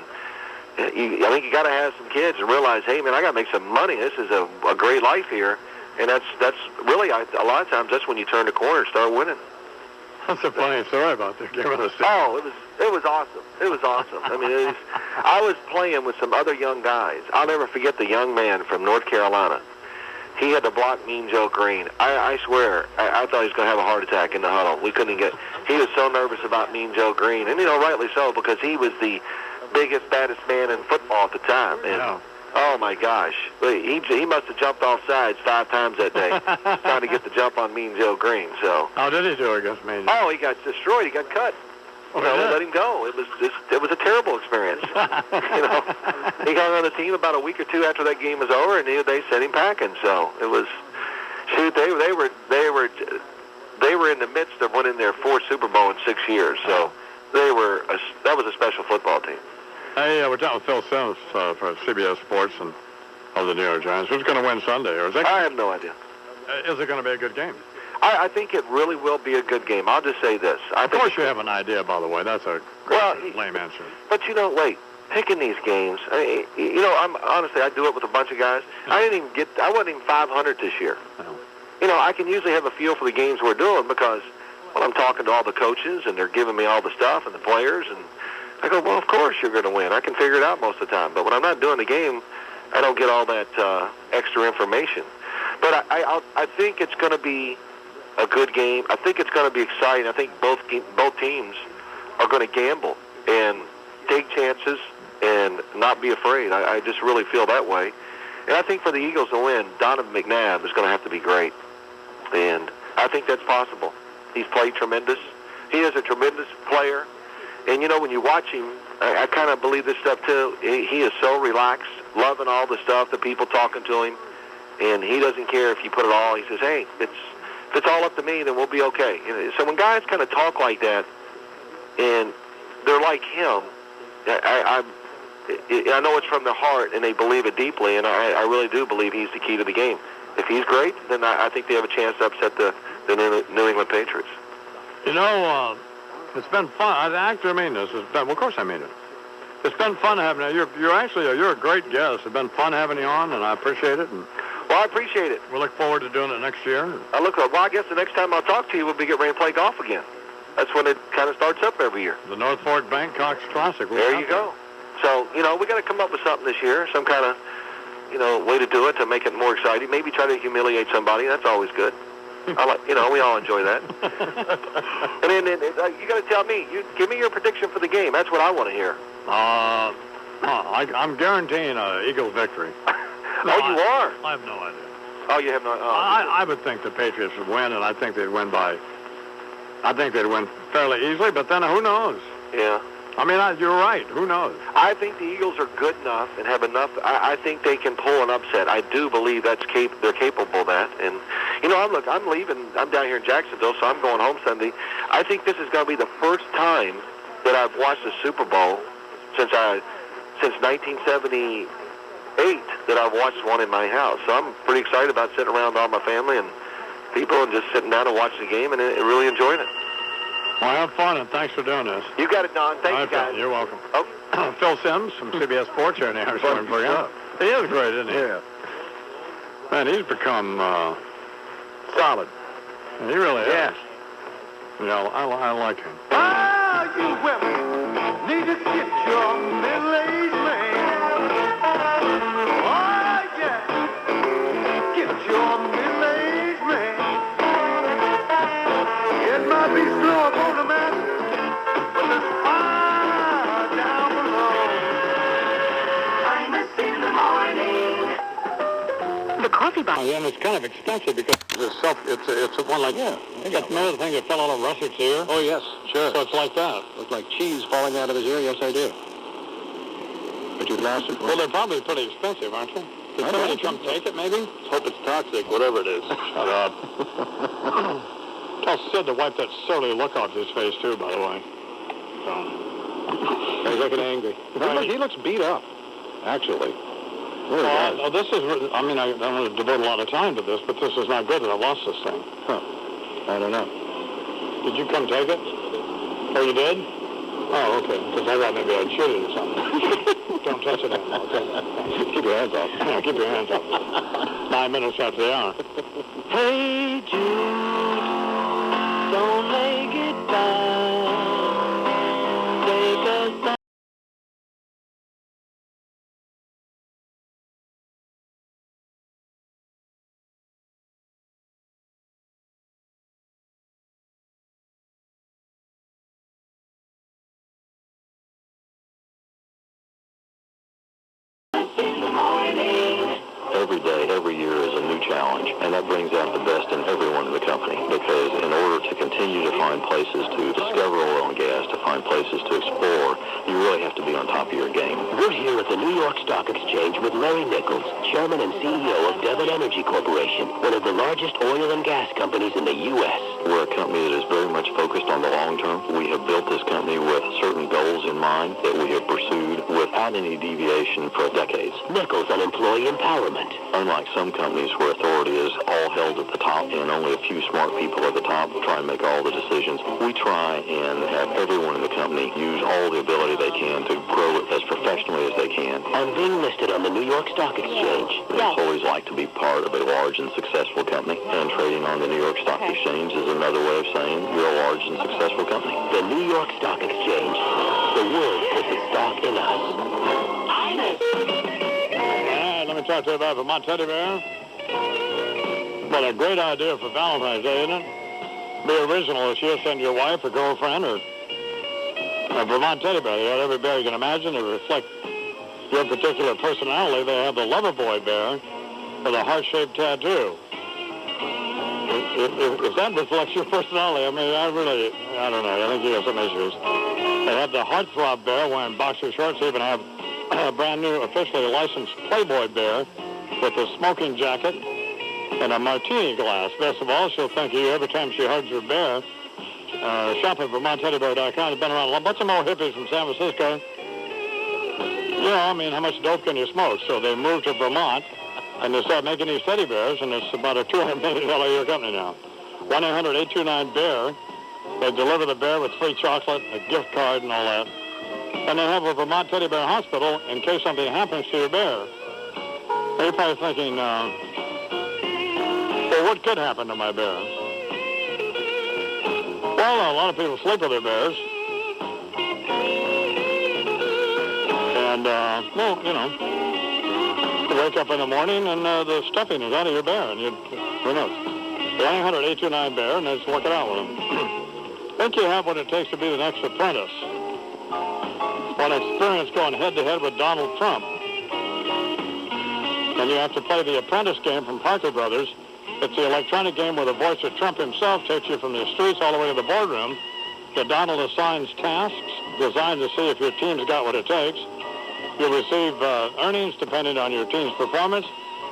I think you got to have some kids and realize, hey, man, I got to make some money. This is a great life here. And that's really, a lot of times, that's when you turn the corner and start winning. That's a funny story about the game of the season. Oh, it was awesome. It was awesome. I mean, I was playing with some other young guys. I'll never forget the young man from North Carolina. He had to block Mean Joe Green. I swear, I thought he was going to have a heart attack in the huddle. We couldn't get. He was so nervous about Mean Joe Green, and rightly so, because he was the biggest, baddest man in football at the time. And, oh my gosh, he must have jumped off sides 5 times that day, trying to get the jump on Mean Joe Green. So. How did he do against Mean Joe? Oh, he got destroyed. He got cut. Let him go. It was a terrible experience. He got on the team about a week or 2 after that game was over, and they sent him packing. So it was, shoot, they were in the midst of winning their 4th Super Bowl in 6 years. So that was a special football team. Hey, we're talking with Phil Sims for CBS Sports and of the New York Giants. Who's going to win Sunday? I have no idea. Is it going to be a good game? I think it really will be a good game. I'll just say this. Of course you have an idea, by the way. That's a lame answer. But, wait, picking these games, honestly, I do it with a bunch of guys. I wasn't even 500 this year. No. I can usually have a feel for the games we're doing because, I'm talking to all the coaches, and they're giving me all the stuff and the players, and I go, well, of course you're going to win. I can figure it out most of the time. But when I'm not doing the game, I don't get all that extra information. But I think it's going to be a good game. I think it's going to be exciting. I think both teams are going to gamble and take chances and not be afraid. I just really feel that way. And I think for the Eagles to win, Donovan McNabb is going to have to be great. And I think that's possible. He's played tremendous. He is a tremendous player. And, when you watch him, I kind of believe this stuff, too. He is so relaxed, loving all the stuff, the people talking to him. And he doesn't care if you put it all. He says, hey, if it's all up to me, then we'll be okay. So when guys kind of talk like that, and they're like him, I know it's from their heart, and they believe it deeply, and I really do believe he's the key to the game. If he's great, then I think they have a chance to upset the New England Patriots. It's been fun. I actually mean this. Well, of course I mean it. It's been fun having you. You're a great guest. It's been fun having you on, and I appreciate it. Well, I appreciate it. We look forward to doing it next year. I guess the next time I'll talk to you, we'll be getting ready to play golf again. That's when it kind of starts up every year. The North Fork Bangkok Classic. There you go. So, we got to come up with something this year, some kind of way to do it to make it more exciting. Maybe try to humiliate somebody. That's always good. We all enjoy that. And then you got to tell me. You give me your prediction for the game. That's what I want to hear. I'm guaranteeing an Eagles victory. You are? I have no idea. Oh, you have no. I would think the Patriots would win, and I think they'd win fairly easily. But then who knows? Yeah. I mean, you're right. Who knows? I think the Eagles are good enough and have enough. I think they can pull an upset. I do believe they're capable of that. And I'm leaving. I'm down here in Jacksonville, so I'm going home Sunday. I think this is going to be the first time that I've watched a Super Bowl since 1978 that I've watched one in my house. So I'm pretty excited about sitting around with all my family and people and just sitting down and watching the game and really enjoying it. Well, have fun, and thanks for doing this. You got it, Don. Thank you, guys. You're welcome. Oh. Phil Simms from CBS Sports here in the Harrisburg program. He is great, isn't he? Yeah. Man, he's become solid. And he really is. I like him. You women need to get your middle-aged man. Oh, yeah. Get your middle-aged man. It might be slow up on the man, but there's fire down below. Imus in the morning. The coffee box. And it's kind of expensive because it's one like, remember the thing that fell out of Russell's ear? Oh, yes, sure. So it's like that. Looks like cheese falling out of his ear. Yes, I do. But you've lost it. Well, they're probably pretty expensive, aren't they? Did somebody come take it, maybe? Let's hope it's toxic, whatever it is. Shut up. Tell Sid to wipe that surly look off his face, too, by the way. He's looking angry. He looks beat up, actually. Well, this is, I don't want to devote a lot of time to this, but this is not good that I lost this thing. Huh. I don't know. Did you come take it? Oh, you did? Oh, okay. Because I thought maybe I'd shoot it or something. Don't touch it anymore, okay? Keep your hands off. Yeah, keep your hands off. 9 minutes after the hour. Hey, Jude, don't make it bad. Take us. Every day, every year is a new challenge, and that brings out the best in everyone in the company, because in order to continue to find places to discover oil and gas, to find places to explore, you really have to be on top of your game. We're here at the New York Stock Exchange with Larry Nichols, Chairman and CEO of Devon Energy Corporation, one of the largest oil and gas companies in the U.S. We're a company that is very much focused on the long term. We have built this company with certain goals in mind that we have pursued without any deviation for decades. Nichols on employee empowerment. Unlike some companies where authority is all held at the top and only a few smart people at the top try and make all the decisions, we try and have everyone in the company use all the ability they can to grow it as professionally as they can. On being listed on the New York Stock Exchange. Employees like to be part of a large and successful company, and trading on the New York Stock Exchange is another way of saying you're a large and successful company. The New York Stock Exchange. The world puts its stock in us. Let me talk to you about Vermont Teddy Bear. What a great idea for Valentine's Day, isn't it? Be original this year. Send your wife or girlfriend or a Vermont Teddy Bear. They have every bear you can imagine to reflect your particular personality. They have the Lover Boy bear with a heart-shaped tattoo. If that reflects your personality, I don't know. I think you have some issues. They have the Heartthrob bear wearing boxer shorts. They even have a brand new officially licensed Playboy bear with a smoking jacket and a martini glass. Best of all, she'll thank you every time she hugs her bear. Shop at VermontTeddyBear.com. It's been around a bunch of more hippies from San Francisco. How much dope can you smoke? So they moved to Vermont, and they started making these teddy bears, and it's about a $200 million a year company now. 1-800-829-BEAR. They deliver the bear with free chocolate, a gift card, and all that. And they have a Vermont Teddy Bear Hospital in case something happens to your bear. You're probably thinking, well, what could happen to my bear? Well, a lot of people sleep with their bears. And, You wake up in the morning and the stuffing is out of your bear, and who knows? The 100-829 bear, and just work it out with them. Think you have what it takes to be the next apprentice. What experience going head-to-head with Donald Trump. And you have to play the apprentice game from Parker Brothers. It's the electronic game where the voice of Trump himself takes you from the streets all the way to the boardroom. That Donald assigns tasks designed to see if your team's got what it takes. You'll receive earnings depending on your team's performance.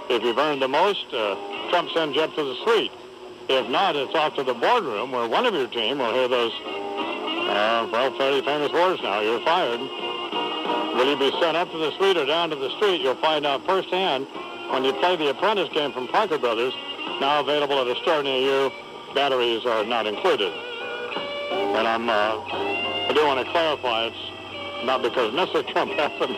If you've earned the most, Trump sends you up to the suite. If not, it's off to the boardroom where one of your team will hear those, fairly famous words now. You're fired. Will you be sent up to the suite or down to the street? You'll find out firsthand when you play the apprentice game from Parker Brothers, now available at a store near you. Batteries are not included. And I do want to clarify, it's not because Mr. Trump happened.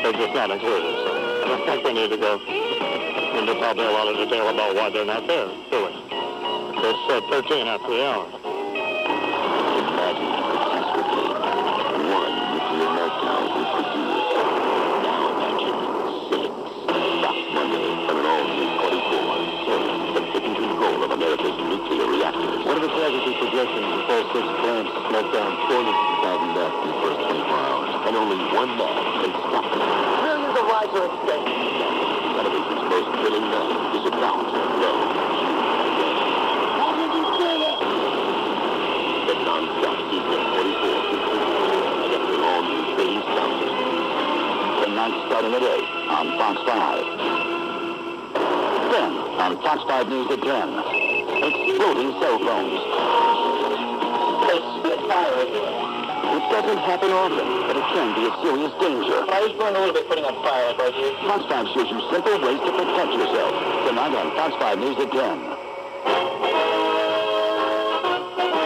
They're just not included. So I don't think we need to go into probably a lot of detail about why they're not there, do we? It's 13 after the hour. Imagine you could test with me. One nuclear meltdown would produce. Now imagine 6. That's Monday from an all-new 44. The taking control of America's nuclear reactors. What are the casualty projections before 6 plants smoked down 400,000 deaths in the first 24 hours? And only one man can stop them. Millions of lives are at stake. Television's most thrilling man is about to blow. How did you do that? The non-stop season 44 concludes after all new trading sounds. Tonight starting at 8 on Fox 5. Then on Fox 5 News at 10. Exploding cell phones. They spit fire at you. It doesn't happen often, but it can be a serious danger. I was burned a little bit putting up fire like right here. Fox 5 shows you simple ways to protect yourself. Tonight on Fox 5 News at 10.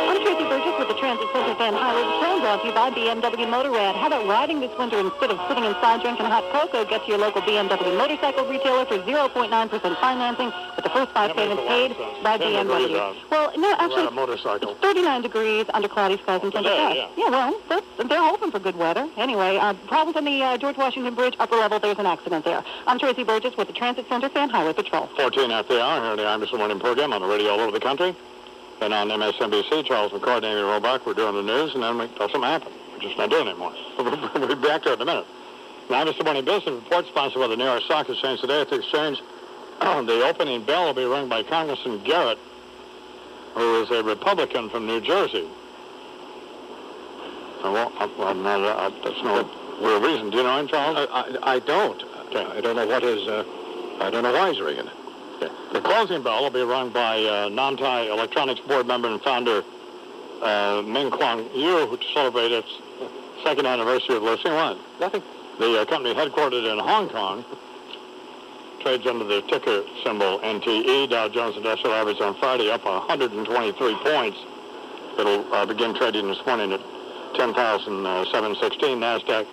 I'm Tracy Burgess with the Transit Center Fan Highway Patrol, brought to you by BMW Motorrad. How about riding this winter instead of sitting inside drinking hot cocoa? Get to your local BMW motorcycle retailer for 0.9% financing with the first 5 payments paid by BMW. Well, no, actually, it's 39 degrees under cloudy skies in Central Park. Yeah, well, they're hoping for good weather. Anyway, problems on the George Washington Bridge, upper level, there's an accident there. I'm Tracy Burgess with the Transit Center Fan Highway Patrol. 14 after the hour here in the Imus Morning program on the radio all over the country. And on MSNBC, Charles McCord and Amy Robach, we're doing the news, and then something happened. We're just not doing it anymore. We'll be back to it in a minute. Now, Imus Morning Business Report, sponsored by the New York Stock Exchange today. At the exchange, the opening bell will be rung by Congressman Garrett, who is a Republican from New Jersey. That's no real reason. Do you know him, Charles? I don't. Okay. I don't know what his, I don't know why he's ringing it. Okay. The closing bell will be rung by Nantai Electronics board member and founder Ming Kwang Yu, who celebrated its second anniversary of listing. What? Nothing. The company headquartered in Hong Kong trades under the ticker symbol NTE. Dow Jones Industrial Average on Friday up 123 points. It'll begin trading this morning at 10,716. NASDAQ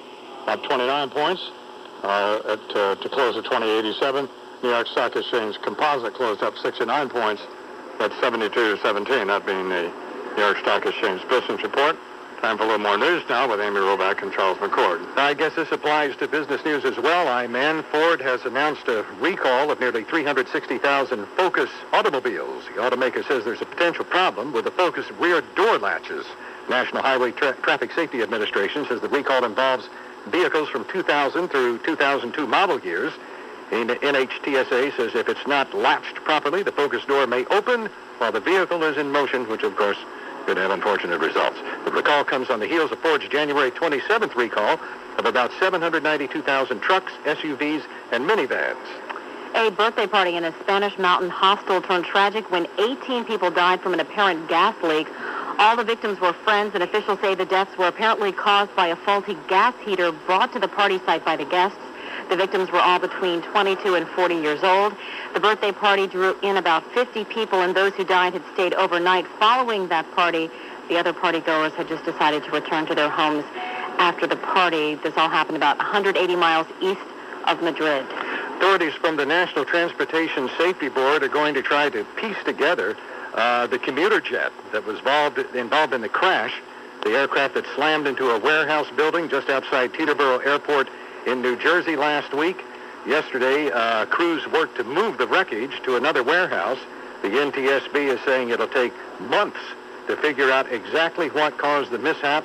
up 29 points to close at 2087. New York Stock Exchange Composite closed up 69 points at 72.17. That being the New York Stock Exchange Business Report. Time for a little more news now with Amy Robach and Charles McCord. I guess this applies to business news as well. Ford has announced a recall of nearly 360,000 Focus automobiles. The automaker says there's a potential problem with the Focus rear door latches. National Highway Traffic Safety Administration says the recall involves vehicles from 2000 through 2002 model years. NHTSA says if it's not latched properly, the Focus door may open while the vehicle is in motion, which of course could have unfortunate results. The recall comes on the heels of Ford's January 27th recall of about 792,000 trucks, SUVs, and minivans. A birthday party in a Spanish mountain hostel turned tragic when 18 people died from an apparent gas leak. All the victims were friends, and officials say the deaths were apparently caused by a faulty gas heater brought to the party site by the guests. The victims were all between 22 and 40 years old. The birthday party drew in about 50 people, and those who died had stayed overnight following that party. The other partygoers had just decided to return to their homes after the party. This all happened about 180 miles east of Madrid. Authorities from the National Transportation Safety Board are going to try to piece together the commuter jet that was involved in the crash. The aircraft that slammed into a warehouse building just outside Teterboro Airport in New Jersey last week. Yesterday, crews worked to move the wreckage to another warehouse. The NTSB is saying it'll take months to figure out exactly what caused the mishap.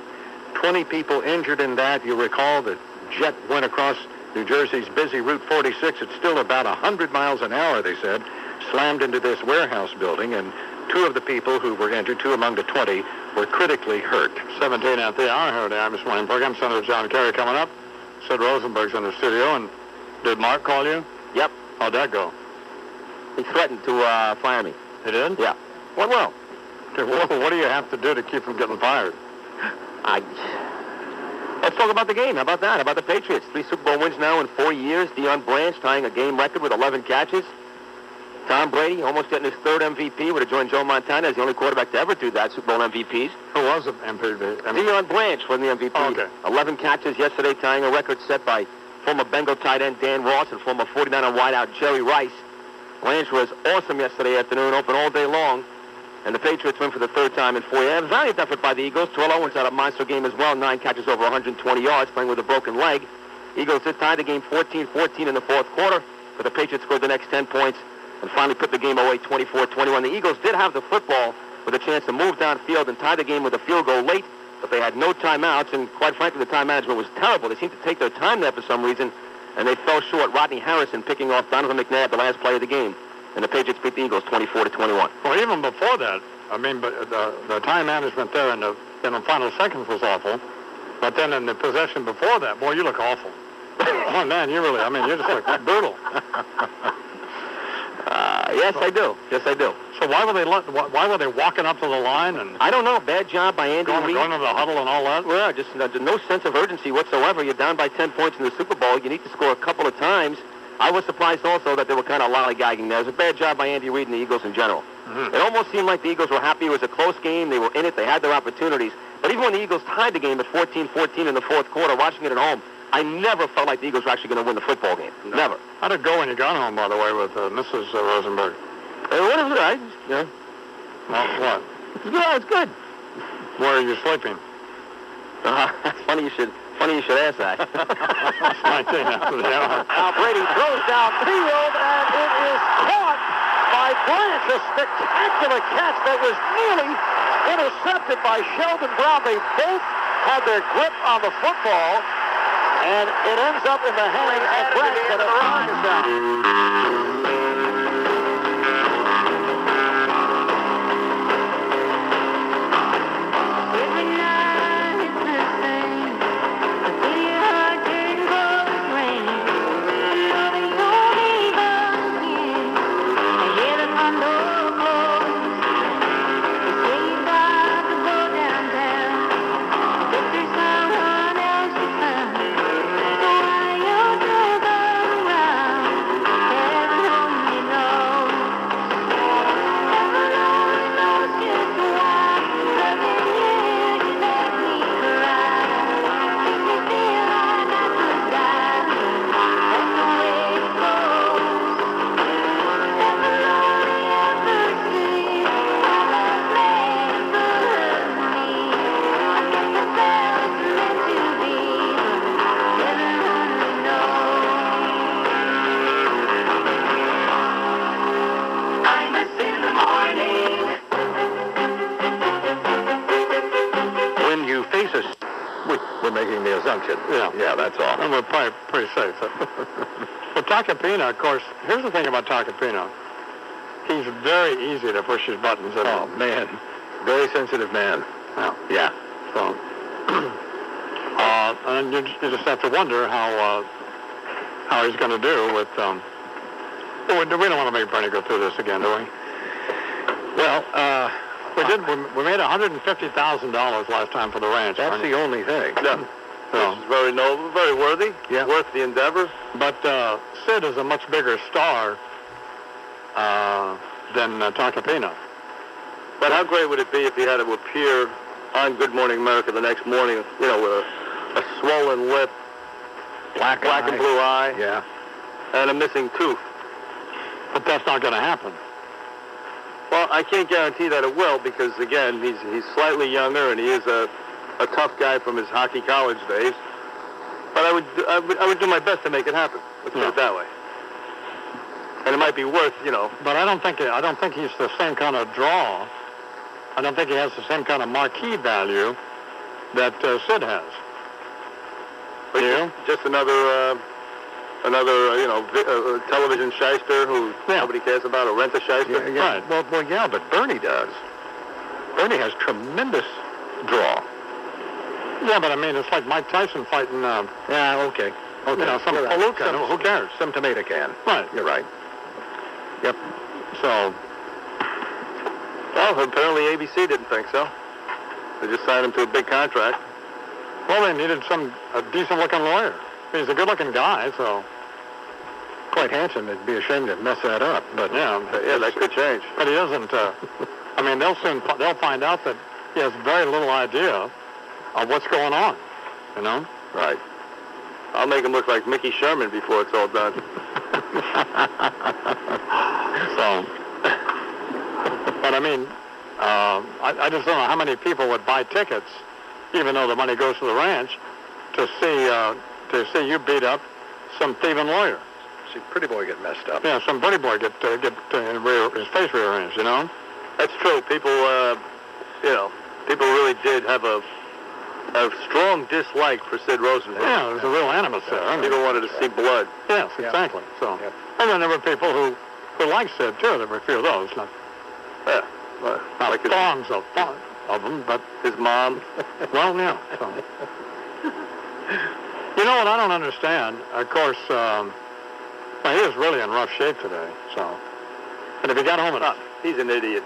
20 people injured in that. You recall the jet went across New Jersey's busy Route 46. It's still about 100 miles an hour, they said, slammed into this warehouse building, and 2 of the people who were injured, 2 among the 20, were critically hurt. 17 at the hour here at the Imus Morning program. Senator John Kerry coming up. Sid Rosenberg's in the studio, and did Mark call you? Yep. How'd that go? He threatened to fire me. He did? Yeah. Went well. Okay, well, what do you have to do to keep from getting fired? Let's talk about the game. How about that? How about the Patriots? 3 Super Bowl wins now in 4 years. Deion Branch tying a game record with 11 catches. Tom Brady almost getting his 3rd MVP. Would have joined Joe Montana as the only quarterback to ever do that, Super Bowl MVPs. Who was the MVP? Deion Branch was the MVP. Oh, okay. 11 catches yesterday, tying a record set by former Bengal tight end Dan Ross and former 49er wideout Jerry Rice. Branch was awesome yesterday afternoon, open all day long. And the Patriots win for the 3rd time in 4 years. A valiant effort by the Eagles. Terrell Owens had a monster game as well. 9 catches over 120 yards, playing with a broken leg. Eagles did tie the game 14-14 in the 4th quarter, but the Patriots scored the next 10 points and finally put the game away 24-21. The Eagles did have the football with a chance to move downfield and tie the game with a field goal late, but they had no timeouts, and quite frankly, the time management was terrible. They seemed to take their time there for some reason, and they fell short. Rodney Harrison picking off Donovan McNabb, the last play of the game. And the Patriots beat the Eagles 24-21. Well, even before that, I mean, but the time management there in the final seconds was awful. But then in the possession before that, boy, you look awful. Oh, man, you just look brutal. Yes, I do. Yes, I do. So why were they walking up to the line and I don't know. Bad job by Andy Reid. Going to the huddle and all that? Well, just no sense of urgency whatsoever. You're down by 10 points in the Super Bowl. You need to score a couple of times. I was surprised also that they were kind of lollygagging there. It was a bad job by Andy Reid and the Eagles in general. Mm-hmm. It almost seemed like the Eagles were happy. It was a close game. They were in it. They had their opportunities. But even when the Eagles tied the game at 14-14 in the 4th quarter, watching it at home, I never felt like the Eagles were actually going to win the football game. No. Never. How'd it go when you got home, by the way, with Mrs. Rosenberg? It was all right. Yeah. Well, what? Yeah, it's good. Where are you sleeping? Funny you should ask that. 19 after the hour. Now Brady throws downfield, and it is caught by Branch. A spectacular catch that was nearly intercepted by Sheldon Brown. They both had their grip on the football, and it ends up in the hands of Branch, and it runs down. Yeah, that's all. And we're probably pretty safe. Well, Tacopina, of course, here's the thing about Tacopina. He's very easy to push his buttons. Oh, man. Very sensitive man. Yeah. So, and you just have to wonder how he's going to do with... we don't want to make Bernie go through this again, do we? Well, we made $150,000 last time for the ranch. That's the only thing. Yeah. So, This is very noble, very worthy. Yeah. Worth the endeavor. But Sid is a much bigger star than Tacopina. But how great would it be if he had to appear on Good Morning America the next morning, with a swollen lip, black and blue eye, yeah, and a missing tooth? But that's not going to happen. Well, I can't guarantee that it will because, again, he's slightly younger and he is a tough guy from his hockey college days. But I would do my best to make it happen. Let's put it that way. And it might be worth, But I don't think he's the same kind of draw. I don't think he has the same kind of marquee value that Sid has. You? Just another television shyster who nobody cares about, a rent-a shyster. Yeah. Right. Well, yeah, but Bernie does. Bernie has tremendous draw. Yeah, but I mean, it's like Mike Tyson fighting. Okay. Some Palooka. Who cares? Some tomato can. Right. You're right. Yep. So. Well, apparently ABC didn't think so. They just signed him to a big contract. Well, they needed a decent-looking lawyer. He's a good-looking guy, so. Quite handsome. They'd be ashamed to mess that up. But yeah, that could change. But he doesn't. I mean, they'll find out that he has very little idea of what's going on. Right. I'll make him look like Mickey Sherman before it's all done. So. But I mean, I just don't know how many people would buy tickets, even though the money goes to the ranch, to see you beat up some thieving lawyer. See Pretty Boy get messed up. Yeah, some Pretty Boy get his face rearranged. That's true. People, people really did have a strong dislike for Sid Rosenberg. Yeah, there's a real animus there. People wanted to see blood. Yes, exactly. So, and then there were people who liked Sid too. There were a few of those. Not like throngs of them, but his mom. Well, yeah. So. You know what I don't understand? Of course, he is really in rough shape today. So, and if he got home at he's an idiot.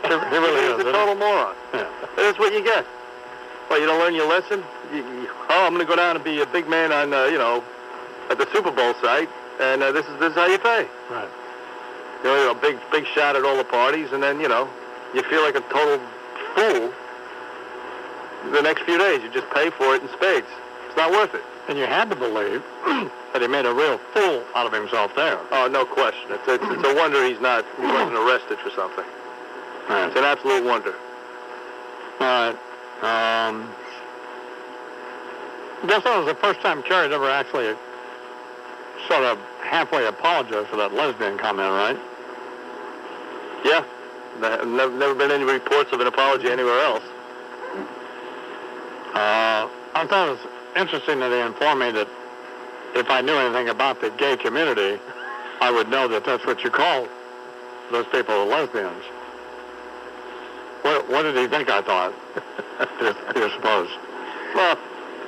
He really is. He's a total moron. Yeah. That's what you get. Well, you don't learn your lesson? I'm going to go down and be a big man on, at the Super Bowl site, and this is how you pay. Right. Big shot at all the parties, and then, you feel like a total fool the next few days. You just pay for it in spades. It's not worth it. And you had to believe that he made a real fool out of himself there. Oh, no question. It's a wonder he wasn't arrested for something. Right. It's an absolute wonder. All right. I guess that was the first time Kerry'd ever actually sort of halfway apologized for that lesbian comment, right? Yeah. Never been any reports of an apology anywhere else. I thought it was interesting that they informed me that if I knew anything about the gay community, I would know that that's what you call those people, lesbians. What did he think I thought? Do you suppose? Well,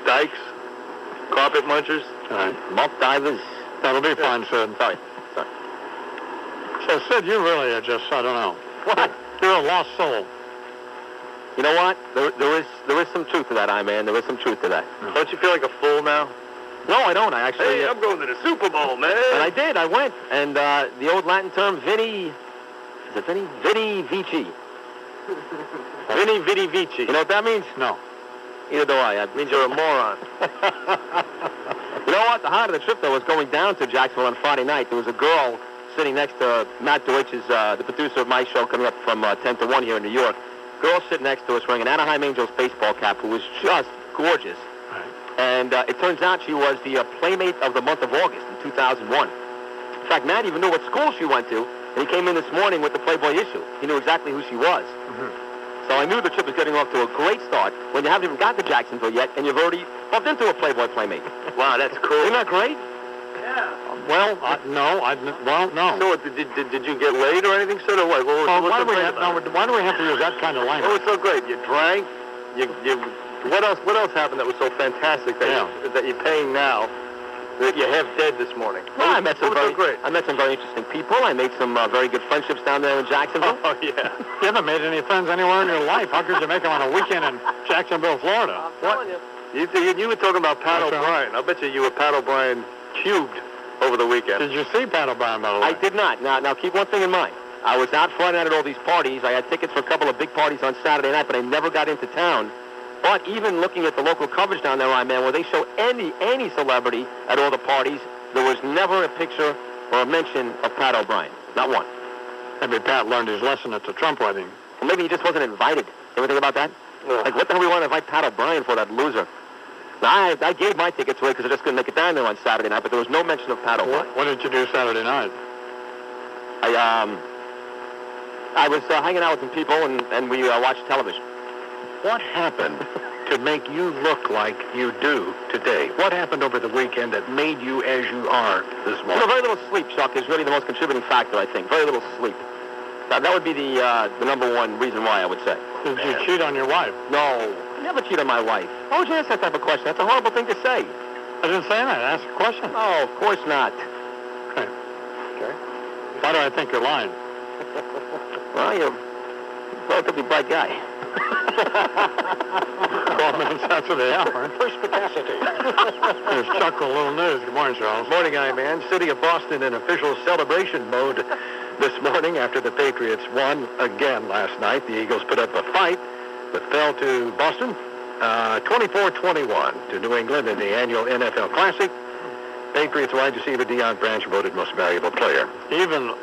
dykes, carpet munchers, Bump divers. That'll be fine, Sid. Sorry. So, Sid, you really are just, I don't know. What? You're a lost soul. You know what? There is some truth to that, man. There is some truth to that. Don't you feel like a fool now? No, I don't. I actually... Hey, I'm going to the Super Bowl, man. And I did. I went. And the old Latin term, Vidi Vici. Vini Vidi Vici. You know what that means? No. Either do I. It means you're a moron. You know what? The heart of the trip, though, was going down to Jacksonville on Friday night. There was a girl sitting next to Matt Deutsch's, the producer of my show, coming up from 10 to 1 here in New York. Girl sitting next to us wearing an Anaheim Angels baseball cap who was just gorgeous. Right. And it turns out she was the Playmate of the month of August in 2001. In fact, Matt even knew what school she went to, and he came in this morning with the Playboy issue. He knew exactly who she was. Mm-hmm. So I knew the trip was getting off to a great start when you haven't even got to Jacksonville yet, and you've already bumped into a Playboy Playmate. Wow, that's cool. Isn't that great? Yeah. Well, no. So, did you get laid or anything, sir, or what? Why do we have to use that kind of language? Oh, it's so great. You drank. What else happened that was so fantastic that you're paying now that you're half dead this morning? Well, I met some very interesting people. I made some very good friendships down there in Jacksonville. Oh, yeah. You haven't made any friends anywhere in your life. How could you make them on a weekend in Jacksonville, Florida? I'm telling you. You were talking about Pat O'Brien. I bet you were Pat O'Brien cubed over the weekend. Did you see Pat O'Brien, by the way? I did not. Now keep one thing in mind. I was out Friday night at all these parties. I had tickets for a couple of big parties on Saturday night, but I never got into town. But even looking at the local coverage down there, where they show any celebrity at all the parties, there was never a picture or a mention of Pat O'Brien. Not one. Maybe Pat learned his lesson at the Trump wedding. Or maybe he just wasn't invited. You ever think about that? Ugh. Like, what the hell do we want to invite Pat O'Brien for, that loser? Now, I gave my tickets away because I just couldn't make it down there on Saturday night, but there was no mention of paddle wine. What did you do Saturday night? I was hanging out with some people, and we watched television. What happened to make you look like you do today? What happened over the weekend that made you as you are this morning? Very little sleep, Chuck, is really the most contributing factor, I think. Very little sleep. That would be the number one reason why, I would say. Did you cheat on your wife? No, I never cheat on my wife. Why would you ask that type of question? That's a horrible thing to say. I didn't say that. I asked a question. No, of course not. Okay. Why do I think you're lying? Well, you're a relatively bright guy. 12 minutes after the hour. Perspicacity. There's Chuck with a little news. Good morning, Charles. Morning, man. City of Boston in official celebration mode this morning after the Patriots won again last night. The Eagles put up a fight, but fell to Boston 24-21 to New England in the annual NFL Classic. Patriots wide receiver Deion Branch voted most valuable player. Even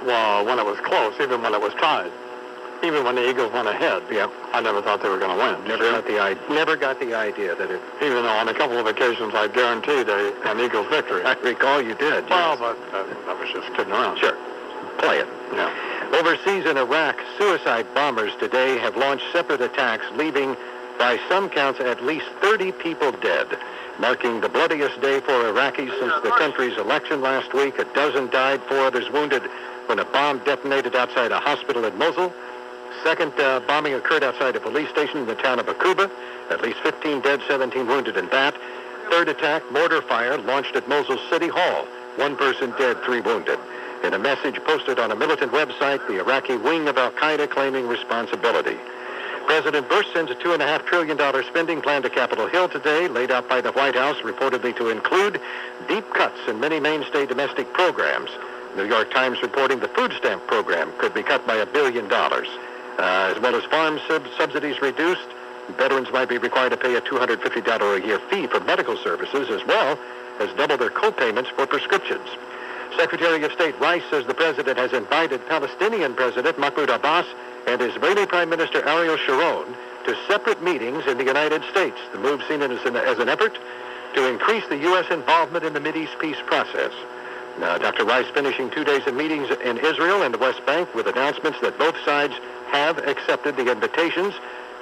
when it was close, even when it was tied, even when the Eagles went ahead, I never thought they were going to win. Never got the idea that it... Even though on a couple of occasions I guaranteed an Eagles victory. I recall you did. Well, but I was just kidding around. Sure. Play it. Yeah. Overseas in Iraq, suicide bombers today have launched separate attacks, leaving, by some counts, at least 30 people dead, marking the bloodiest day for Iraqis since the country's election last week. A dozen died, 4 others wounded when a bomb detonated outside a hospital in Mosul. Second bombing occurred outside a police station in the town of Akuba. At least 15 dead, 17 wounded in that. Third attack, mortar fire, launched at Mosul City Hall. 1 person dead, 3 wounded. In a message posted on a militant website, the Iraqi wing of al-Qaeda claiming responsibility. President Bush sends a $2.5 trillion spending plan to Capitol Hill today, laid out by the White House, reportedly to include deep cuts in many mainstay domestic programs. New York Times reporting the food stamp program could be cut by $1 billion. As well as farm subsidies reduced, veterans might be required to pay a $250 a year fee for medical services, as well as double their co-payments for prescriptions. Secretary of State Rice says the president has invited Palestinian President Mahmoud Abbas and Israeli Prime Minister Ariel Sharon to separate meetings in the United States. The move seen as an effort to increase the U.S. involvement in the Mideast peace process. Now, Dr. Rice finishing 2 days of meetings in Israel and the West Bank with announcements that both sides have accepted the invitations.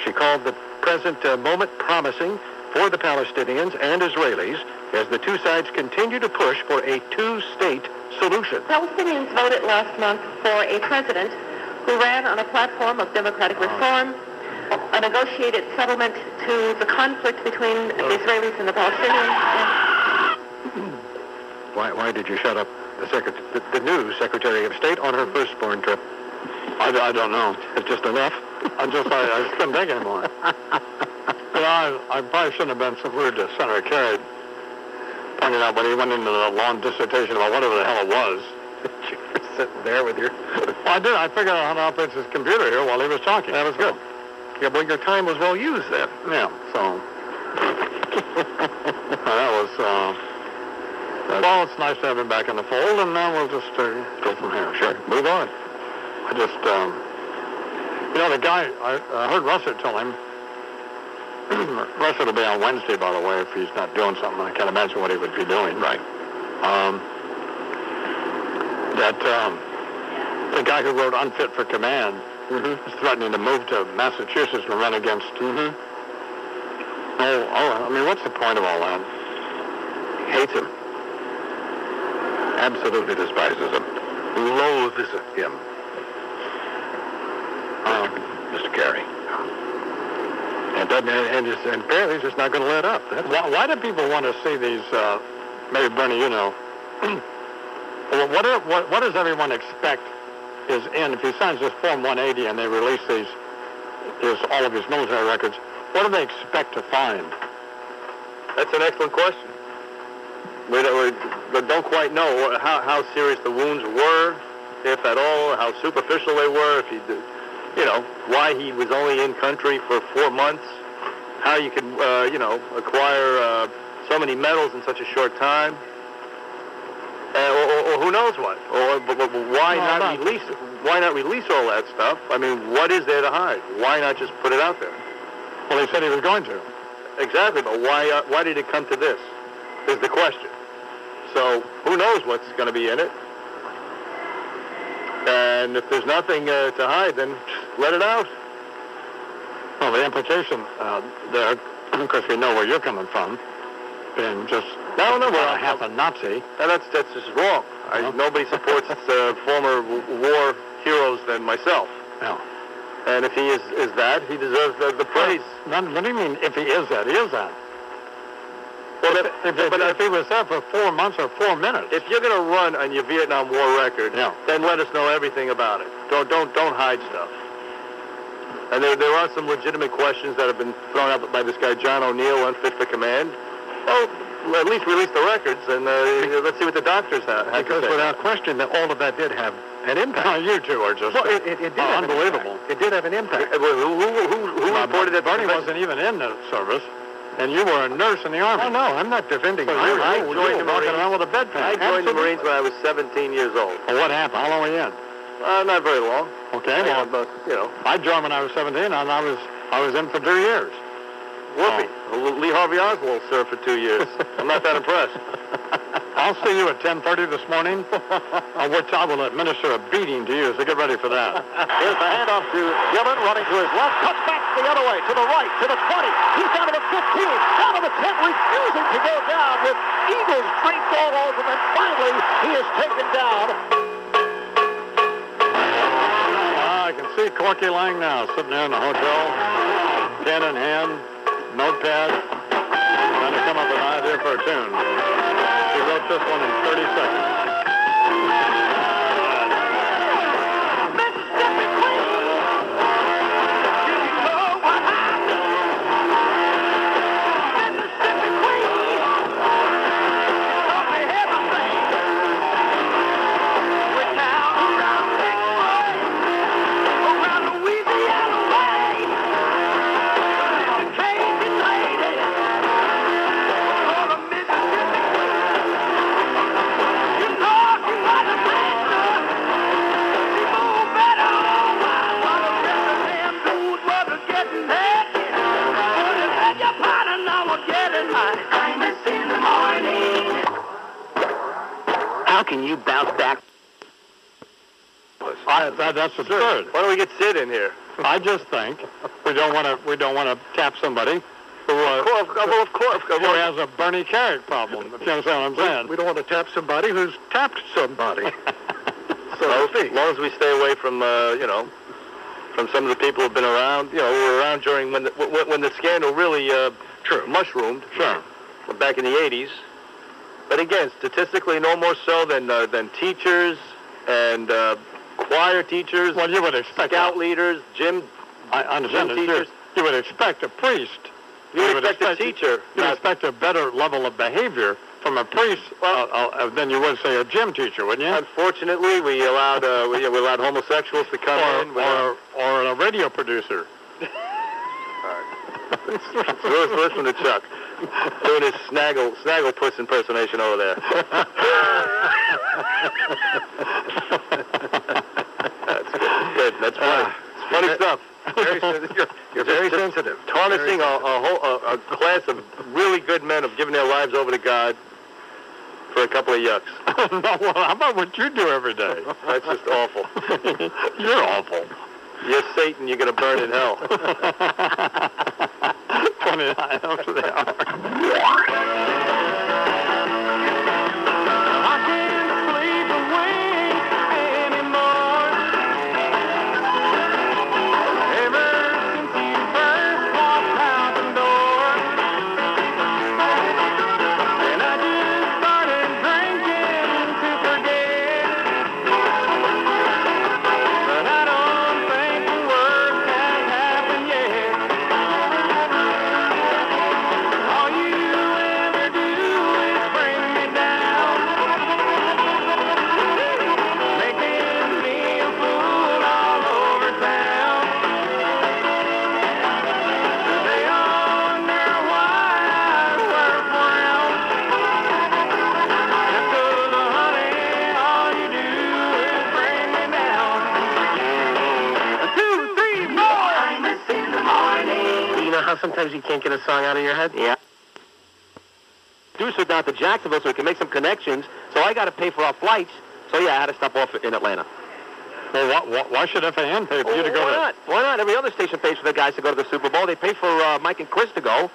She called the present moment promising for the Palestinians and Israelis as the two sides continue to push for a two-state solution. Palestinians voted last month for a president who ran on a platform of democratic reform, a negotiated settlement to the conflict between the Israelis and the Palestinians. Why did you shut up the new Secretary of State on her firstborn trip? I don't know. It's just enough? I just couldn't take anymore. I probably shouldn't have been so rude to Senator Kerry, pointing out when he went into the long dissertation about whatever the hell it was. You were sitting there with your... Well, I did. I figured out how to operate his computer here while he was talking. That was good. Yeah, well, your time was well used then. Yeah, so... that was... well, it's nice to have him back in the fold, and now we'll just go from here. Sure, move on. I just... the guy... I heard Russert tell him... Russert will be on Wednesday, by the way, if he's not doing something. I can't imagine what he would be doing. Right. The guy who wrote Unfit for Command is threatening to move to Massachusetts and run against... I mean, what's the point of all that? Hates him. Absolutely despises him. Loathes him. Mr. Kerry. And apparently he's just not going to let up. Why do people want to see these, maybe Bernie, you know, what does everyone expect is in, if he signs this Form 180 and they release all of his military records, what do they expect to find? That's an excellent question. We don't quite know how serious the wounds were, if at all, how superficial they were, if he did, why he was only in country for 4 months, how you could, acquire so many medals in such a short time, or who knows what, but why not release it? Why not release all that stuff? I mean, what is there to hide? Why not just put it out there? Well, he said he was going to. Exactly, but why did it come to this? Is the question. So who knows what's going to be in it? And if there's nothing to hide, then let it out. Well, the implication there, of course, we know where you're coming from, being just half a Nazi. And that's just wrong. Nobody supports former war heroes than myself. No. And if he is that, he deserves the praise. What do you mean, if he is that? He is that. Well, if he was there for 4 months or 4 minutes. If you're going to run on your Vietnam War record, then let us know everything about it. Don't hide stuff. And there are some legitimate questions that have been thrown out by this guy, John O'Neill, unfit for command. Well, at least release the records, and let's see what the doctors have to say. Because without question, all of that did have an impact. You two are just it did have unbelievable. It did have an impact. Who reported that? Bernie wasn't even in the service, and you were a nurse in the Army. Oh, no, I'm not defending him. I joined the Marines. Around with a bedpan. I joined the Marines when I was 17 years old. Well, what happened? How long were you in? Not very long. Okay, well, I joined when I was 17, and I was in for 2 years. Whoopee. Lee Harvey Oswald served for 2 years. I'm not that impressed. I'll see you at 10:30 this morning, on which I will administer a beating to you, so get ready for that. Here's the handoff to Gillen, running to his left, cuts back the other way, to the right, to the 20. He's down to the 15, down to the 10, refusing to go down with Eagles draped all over him, and finally he is taken down. I can see Corky Lang now, sitting there in the hotel, pen in hand, notepad, trying to come up with an idea for a tune. He wrote this one in 30 seconds. Mississippi Queen, you know what I know. Mississippi Queen, taught me everything. We're down around Texas, around Louisiana way. Cajun lady, for the Mississippi Queen. You know she was a master. She moved better on my mother. Them dudes wasn't getting that. But if had your partner, now we're getting mine. Famous in the morning. How can you bounce back? That's absurd. Why don't we get Sid in here? I just think we don't want to tap somebody who Of course. who has a Bernie Carrick problem. If you understand what I'm saying. We don't want to tap somebody who's tapped somebody. So as long as we stay away from from some of the people who've been around, who were around during when the scandal really mushroomed. Sure. Back in the 80s. But again, statistically, no more so than teachers and choir teachers. Well, you would expect scout leaders, I understand gym it. teachers. You would expect a priest. You would expect a teacher. You would expect a better level of behavior from a priest than you would, say, a gym teacher, wouldn't you? Unfortunately, we allowed we allowed homosexuals to come in. Or a radio producer. Listen to Chuck doing his Snagglepuss impersonation over there. That's good. That's funny. It's funny stuff. You're very sensitive. Tarnishing a class of really good men who've given their lives over to God for a couple of yucks. No, well, how about what you do every day? That's just awful. You're awful. You're Satan. You're going to burn in hell. 29 after the hour. I can't sleep away anymore. Ever since you first walked out the door, and I just started drinking to forget. But I don't think the worst has happened yet. All you sometimes you can't get a song out of your head? Yeah. Producer down to Jacksonville so we can make some connections. So I got to pay for our flights. So yeah, I had to stop off in Atlanta. Well, why should FAN pay for you to go Why to? not? Why not? Every other station pays for the guys to go to the Super Bowl. They pay for Mike and Chris to go.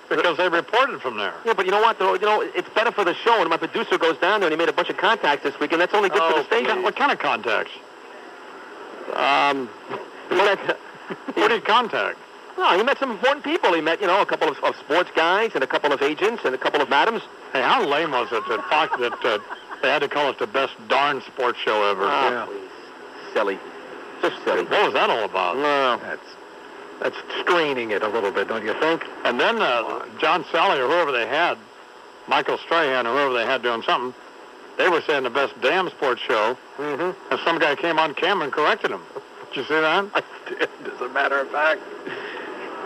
Because they reported from there. Yeah, but you know what? Though, it's better for the show. And my producer goes down there and he made a bunch of contacts this week, and that's only good for the station. What kind of contacts? What did he contact? No, he met some important people. He met, a couple of sports guys and a couple of agents and a couple of madams. Hey, how lame was it that Fox that they had to call it the best darn sports show ever? Please. Silly. Just silly. What was that all about? No. That's straining it a little bit, don't you think? And then John Sally or whoever they had, Michael Strahan or whoever they had doing something, they were saying the best damn sports show. Mm-hmm. And some guy came on camera and corrected him. Did you see that? I did, as a matter of fact.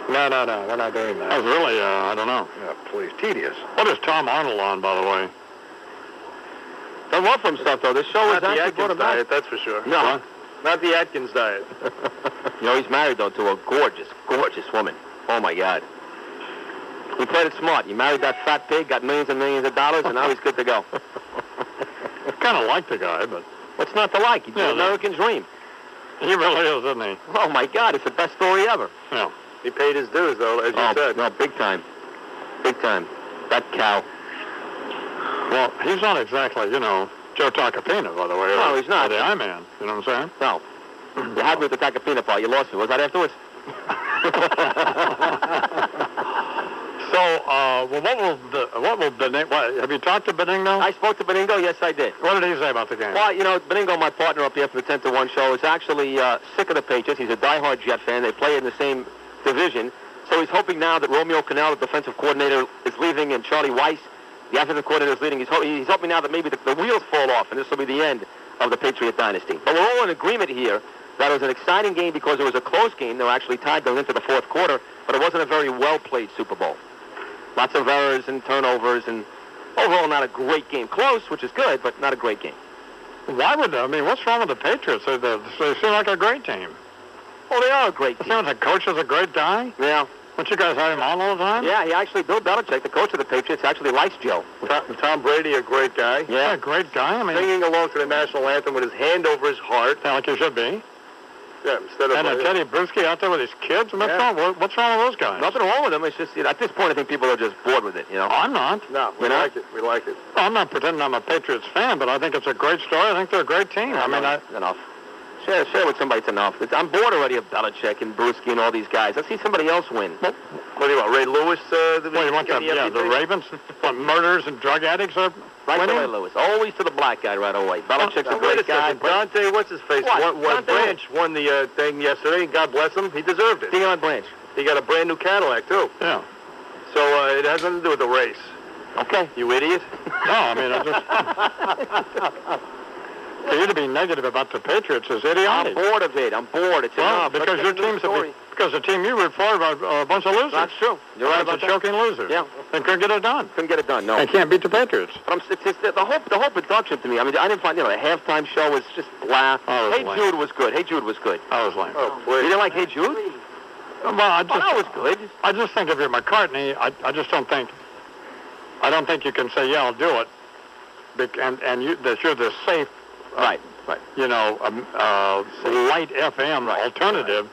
No, we're not doing that. That was really, I don't know. Yeah, please, tedious. What is Tom Arnold on, by the way? Done well for himself, though. This show Not is the actually Atkins brought him back. diet, that's for sure. No. Not the Atkins diet. He's married, though, to a gorgeous, gorgeous woman. Oh, my God. He played it smart. He married that fat pig, got millions and millions of dollars, and now he's good to go. Kind of like the guy, but... What's not to like? He's an American dream. He really is, isn't he? Oh, my God. It's the best story ever. Yeah. He paid his dues, though, as you said. No, big time. Big time. That cow. Well, he's not exactly, Joe Tacopina, by the way. No, he's not. Or the I-Man, you know what I'm saying? No. You had me with the Tacopina part. You lost me. Was that afterwards? So, what will Benigno, have you talked to Benigno? I spoke to Benigno. Yes, I did. What did he say about the game? Well, Benigno, my partner up here for the 10 to 1 show, is actually sick of the Patriots. He's a diehard Jet fan. They play in the same division. So he's hoping now that Romeo Cannell, the defensive coordinator, is leaving, and Charlie Weiss, the offensive coordinator, is leaving. He's hoping now that maybe the wheels fall off, and this will be the end of the Patriot dynasty. But we're all in agreement here that it was an exciting game because it was a close game. They were actually tied going into the fourth quarter, but it wasn't a very well-played Super Bowl. Lots of errors and turnovers, and overall not a great game. Close, which is good, but not a great game. Why would they? I mean, what's wrong with the Patriots? They seem like a great team. Well, they are a great team. Seems like the coach is a great guy. Yeah. Don't you guys have him on all the time? Yeah, Bill Belichick, the coach of the Patriots, actually likes Joe. Tom Brady, a great guy. Yeah, a great guy. I mean, Singing along to the national anthem with his hand over his heart. like he should be. Yeah, instead of... And Teddy Bruschi out there with his kids. What's wrong with those guys? Nothing wrong with them. It's just, at this point, I think people are just bored with it, I'm not. No, we like it. We like it. Well, I'm not pretending I'm a Patriots fan, but I think it's a great story. I think they're a great team. Enough. Share with somebody. It's enough. I'm bored already of Belichick and Bruschi and all these guys. Let's see somebody else win. What do you want, Ray Lewis? You want the Ravens? Murderers and drug addicts are right winning? to Ray Lewis. Always to the black guy right away. Belichick's a great guy. Dante, what's his face? What? Branch won the thing yesterday. God bless him. He deserved it. Deion Branch. He got a brand new Cadillac, too. Yeah. So it has nothing to do with the race. Okay. You idiot. No, I mean, I just... For you to be negative about the Patriots is idiotic. I'm bored of it. I'm bored. It's enough. Because your team's because the team you root for are a bunch of losers. That's true. You're right about that. Choking losers. Yeah. They couldn't get it done. No. They can't beat the Patriots. But it's the whole production to me. I mean, I didn't find, the halftime show was just blah. Hey Jude was good. That was lame. Oh, please. You didn't like Hey Jude? Well, that was good. I just think if you're McCartney, I just don't think you can say, yeah, I'll do it. And that you're the safe... Right. Light FM alternative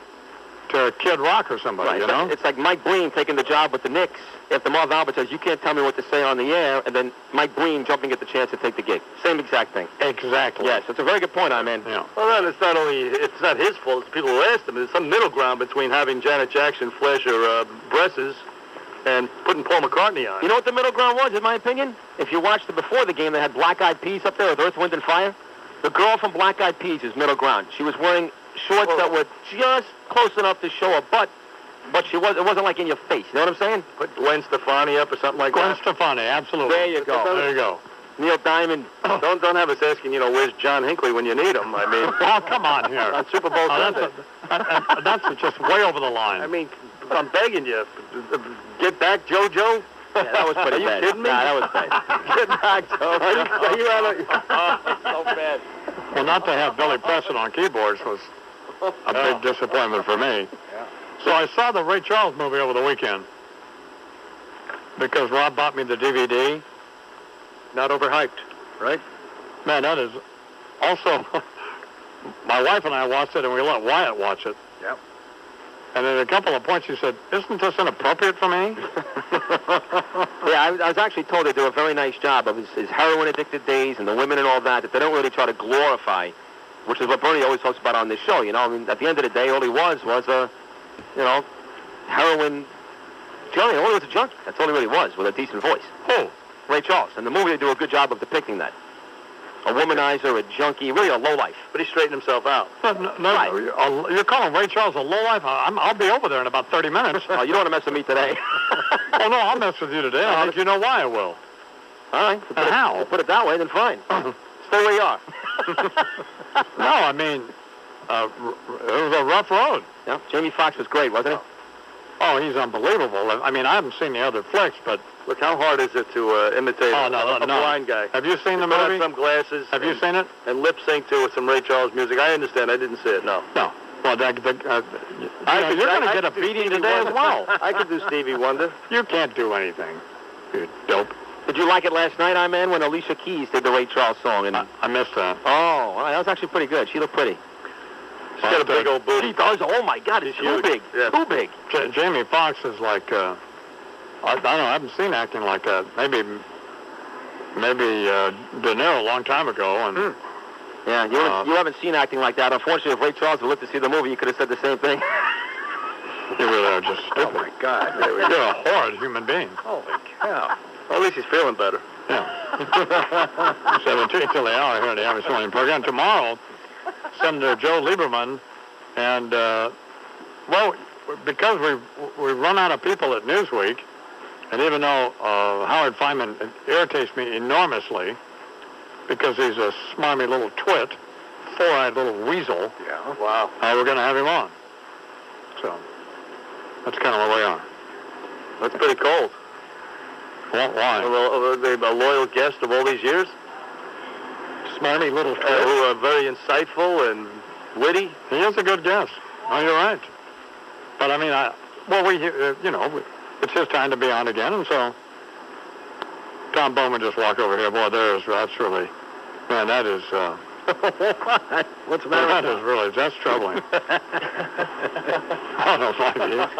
to Kid Rock or somebody, It's like Mike Breen taking the job with the Knicks after Marv Albert says, you can't tell me what to say on the air, and then Mike Breen jumping at the chance to take the gig. Same exact thing. Exactly. Yes, it's a very good point, man. Yeah. Well, then it's not his fault. It's people who asked him. There's some middle ground between having Janet Jackson flash her breasts and putting Paul McCartney on. You know what the middle ground was, in my opinion? If you watched before the game, they had Black Eyed Peas up there with Earth, Wind, and Fire. The girl from Black Eyed Peas is middle ground. She was wearing shorts that were just close enough to show her butt, but it wasn't like in your face. You know what I'm saying? Put Gwen Stefani up or something like Gwen that. Stefani, absolutely. There you go. There you go. Neil Diamond. Don't have us asking, where's John Hinckley when you need him? I mean, oh, come on here. On Super Bowl Sunday. That's just way over the line. I mean, I'm begging you, get back, JoJo. Yeah, that was pretty bad. Are you kidding me? Nah, that was bad. Get back, Joe. Are you out of... so bad. Well, not to have Billy Preston on keyboards was a big disappointment for me. Yeah. So I saw the Ray Charles movie over the weekend because Rob bought me the DVD. Not overhyped, right? Man, that is also... My wife and I watched it, and we let Wyatt watch it. Yep. And at a couple of points, he said, "Isn't this inappropriate for me?" Yeah, I was actually told they do a very nice job of his heroin-addicted days and the women and all that they don't really try to glorify, which is what Bernie always talks about on this show. You know, I mean, at the end of the day, all he was a, heroin junkie. All he was a junkie. That's all he really was, with a decent voice. Who? Ray Charles. And the movie, they do a good job of depicting that. A womanizer, a junkie, really a lowlife. But he straightened himself out. No, you're calling Ray Charles a lowlife? I'll be over there in about 30 minutes. Oh, you don't want to mess with me today. Oh, no, I'll mess with you today. I think you know why I will. All right. How? Put it that way, then fine. Stay where you are. No, I mean, it was a rough road. Yeah, Jamie Foxx was great, wasn't he? Oh, he's unbelievable. I mean, I haven't seen the other flicks, but... Look, how hard is it to imitate a blind guy? Have you seen the put on movie? some glasses. Have you seen it? And lip sync to with some Ray Charles music. I understand. I didn't see it. No. No. Well, you're going to get a beating today as well. I could do Stevie Wonder. You can't do anything, you dope. Did you like it last night, man, when Alicia Keys did the Ray Charles song? And I missed that. Oh, well, that was actually pretty good. She looked pretty. She's got a big old booty. She does. Oh, my God, it's too big. Yeah. Too big. Jamie Foxx is like, I don't know, I haven't seen acting like that. Maybe De Niro a long time ago. And Yeah, you haven't seen acting like that. Unfortunately, if Ray Charles had lived to see the movie, you could have said the same thing. You really are just stupid. Oh, my God. You're a horrid human being. Holy cow. Well, at least he's feeling better. Yeah. 17 till the hour here in the Army Morning Program. Tomorrow, Senator Joe Lieberman, and, because we run out of people at Newsweek, and even though Howard Fineman irritates me enormously because he's a smarmy little twit, four-eyed little weasel, Wow. we're going to have him on. So that's kind of where we are. That's pretty cold. Well, why? A loyal guest of all these years? Smarmy little twit. Who are very insightful and witty. He is a good guest. Oh, you're right. But I mean, it's his time to be on again, and so Tom Bowman just walked over here. Boy, that's really, man, that is. What's the matter? That's troubling. I don't like it.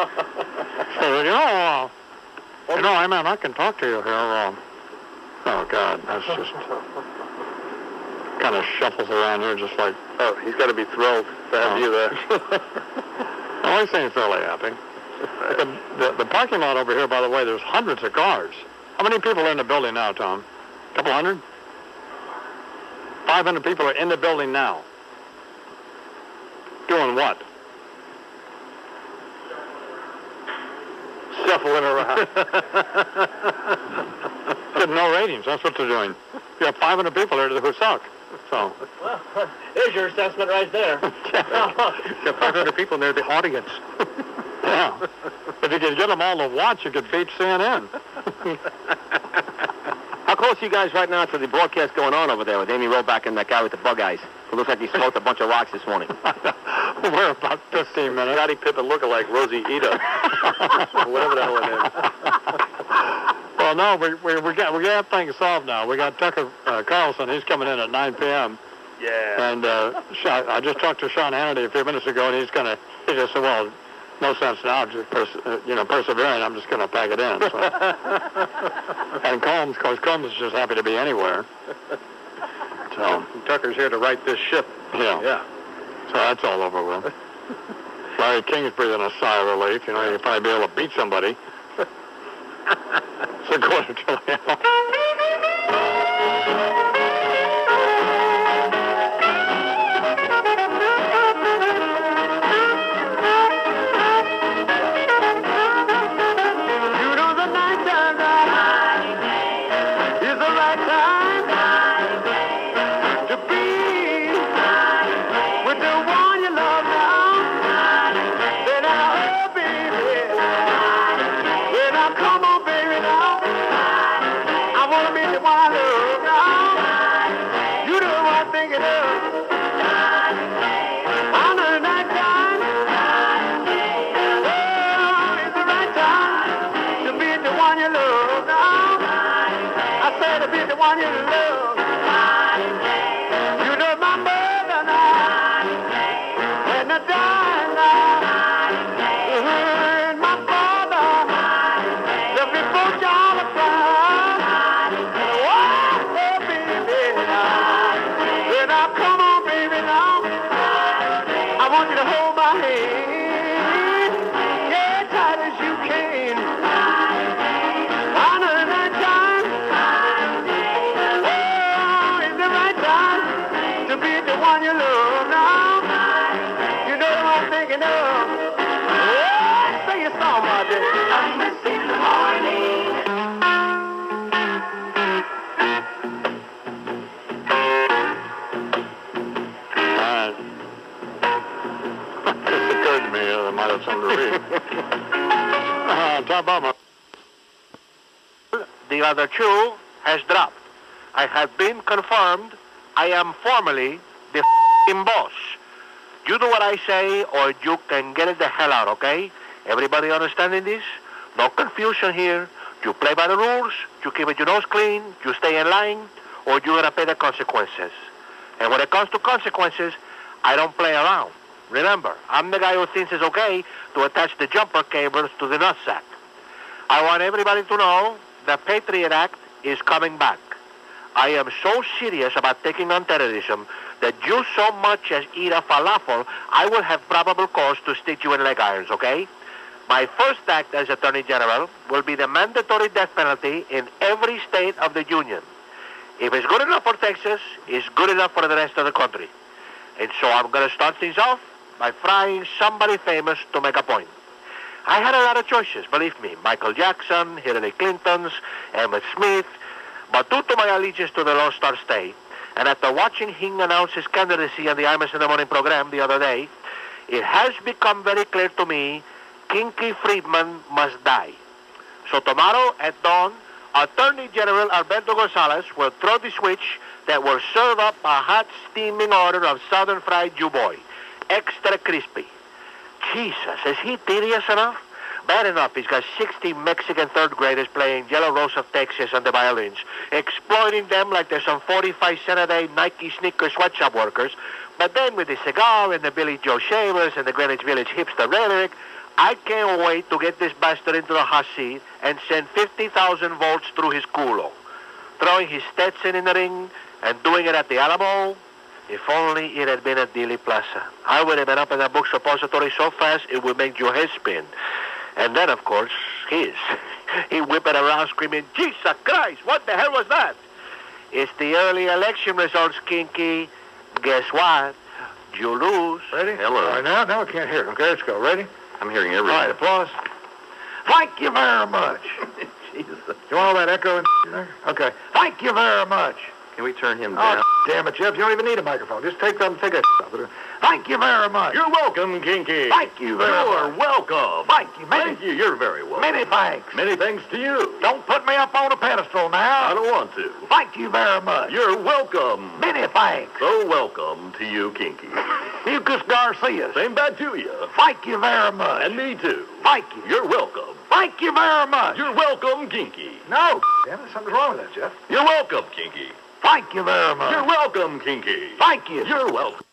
So, hey man, I can talk to you here. Oh God, that's just kind of shuffles around here, just like. Oh, he's got to be thrilled to have you there. Well, he seems fairly happy. The parking lot over here, by the way, there's hundreds of cars. How many people are in the building now, Tom? A couple hundred? 500 people are in the building now. Doing what? Shuffling around. Getting no ratings. That's what they're doing. You have 500 people there who suck. So. Well, there's your assessment right there. You have 500 people there, the audience. Yeah. If you could get them all to watch, you could beat CNN. How close are you guys right now to the broadcast going on over there with Amy Roback and that guy with the bug eyes? Who looks like he smoked a bunch of rocks this morning. We're about 15 minutes. Scottie Pippen lookalike Rosie Ida. Whatever the hell it is. Well, no, we got things solved now. We got Tucker Carlson. He's coming in at 9 p.m. Yeah. And I just talked to Sean Hannity a few minutes ago, and he just said, well, no sense now, just persevering. I'm just going to pack it in. So. And Combs, of course, Combs is just happy to be anywhere. So Tucker's here to right this ship. Yeah. So that's all over with. Larry King's breathing a sigh of relief. He'll probably be able to beat somebody. So go ahead, Julian. the one you love. You know my mother now, when I die now, and my father, left me for y'all to cry. Oh, baby, now, then I come on, baby, now, I want you to hold my hand, yeah, tight as you can. I know the right time, oh, it's the right time to be the one you love now. You know what I'm thinking of. Oh, sing a song, my dear. Imus in the morning. Just occurred to me that I might have something to read. Top Bomber. The other shoe has dropped. I have been confirmed. I am formally the boss. You do what I say, or you can get it the hell out, okay? Everybody understanding this? No confusion here. You play by the rules, you keep your nose clean, you stay in line, or you're gonna pay the consequences. And when it comes to consequences, I don't play around. Remember, I'm the guy who thinks it's okay to attach the jumper cables to the nutsack. I want everybody to know the Patriot Act is coming back. I am so serious about taking on terrorism that you so much as eat a falafel, I will have probable cause to stick you in leg irons, okay? My first act as Attorney General will be the mandatory death penalty in every state of the Union. If it's good enough for Texas, it's good enough for the rest of the country. And so I'm going to start things off by frying somebody famous to make a point. I had a lot of choices, believe me. Michael Jackson, Hillary Clinton's, Emmett Smith. But due to my allegiance to the Lone Star State, and after watching him announce his candidacy on the Imus in the Morning program the other day, it has become very clear to me, Kinky Friedman must die. So tomorrow at dawn, Attorney General Alberto Gonzalez will throw the switch that will serve up a hot, steaming order of Southern Fried Jew-Boy. Extra crispy. Jesus, is he tedious enough? Bad enough, he's got 60 Mexican third graders playing Yellow Rose of Texas on the violins, exploiting them like they're some 45-cent a day Nike sneaker sweatshop workers. But then with the cigar and the Billy Joe shavers and the Greenwich Village hipster rhetoric, I can't wait to get this bastard into the hot seat and send 50,000 volts through his culo. Throwing his Stetson in the ring and doing it at the Alamo. If only it had been at Dealey Plaza. I would have been up in that book suppository so fast it would make your head spin. And then, of course, his. He whip it around screaming, Jesus Christ, what the hell was that? It's the early election results, Kinky. Guess what? You lose. Ready? Hello. All right, now I can't hear it. Okay, let's go. Ready? I'm hearing everything. All right, applause. Thank you very much. Jesus. You want all that echo in there? Okay. Thank you very much. Can we turn him down? Oh, damn it, Jeff. You don't even need a microphone. Just take that stuff. Thank you very much. You're welcome, Kinky. Thank you very You're much. welcome. Thank you. Thank you. You're very welcome. Many thanks. Many thanks to you. Don't put me up on a pedestal now. I don't want to. Thank you very much. You're welcome. Many thanks. So welcome to you, Kinky. Lucas Garcia. Same back to you. Thank you very much. And me too. Thank you. You're welcome. Thank you very much. You're welcome, Kinky. No, damn it, something's wrong with that, Jeff. You're welcome, Kinky. Thank you very much. You're welcome, Kinky. Thank you. You're welcome.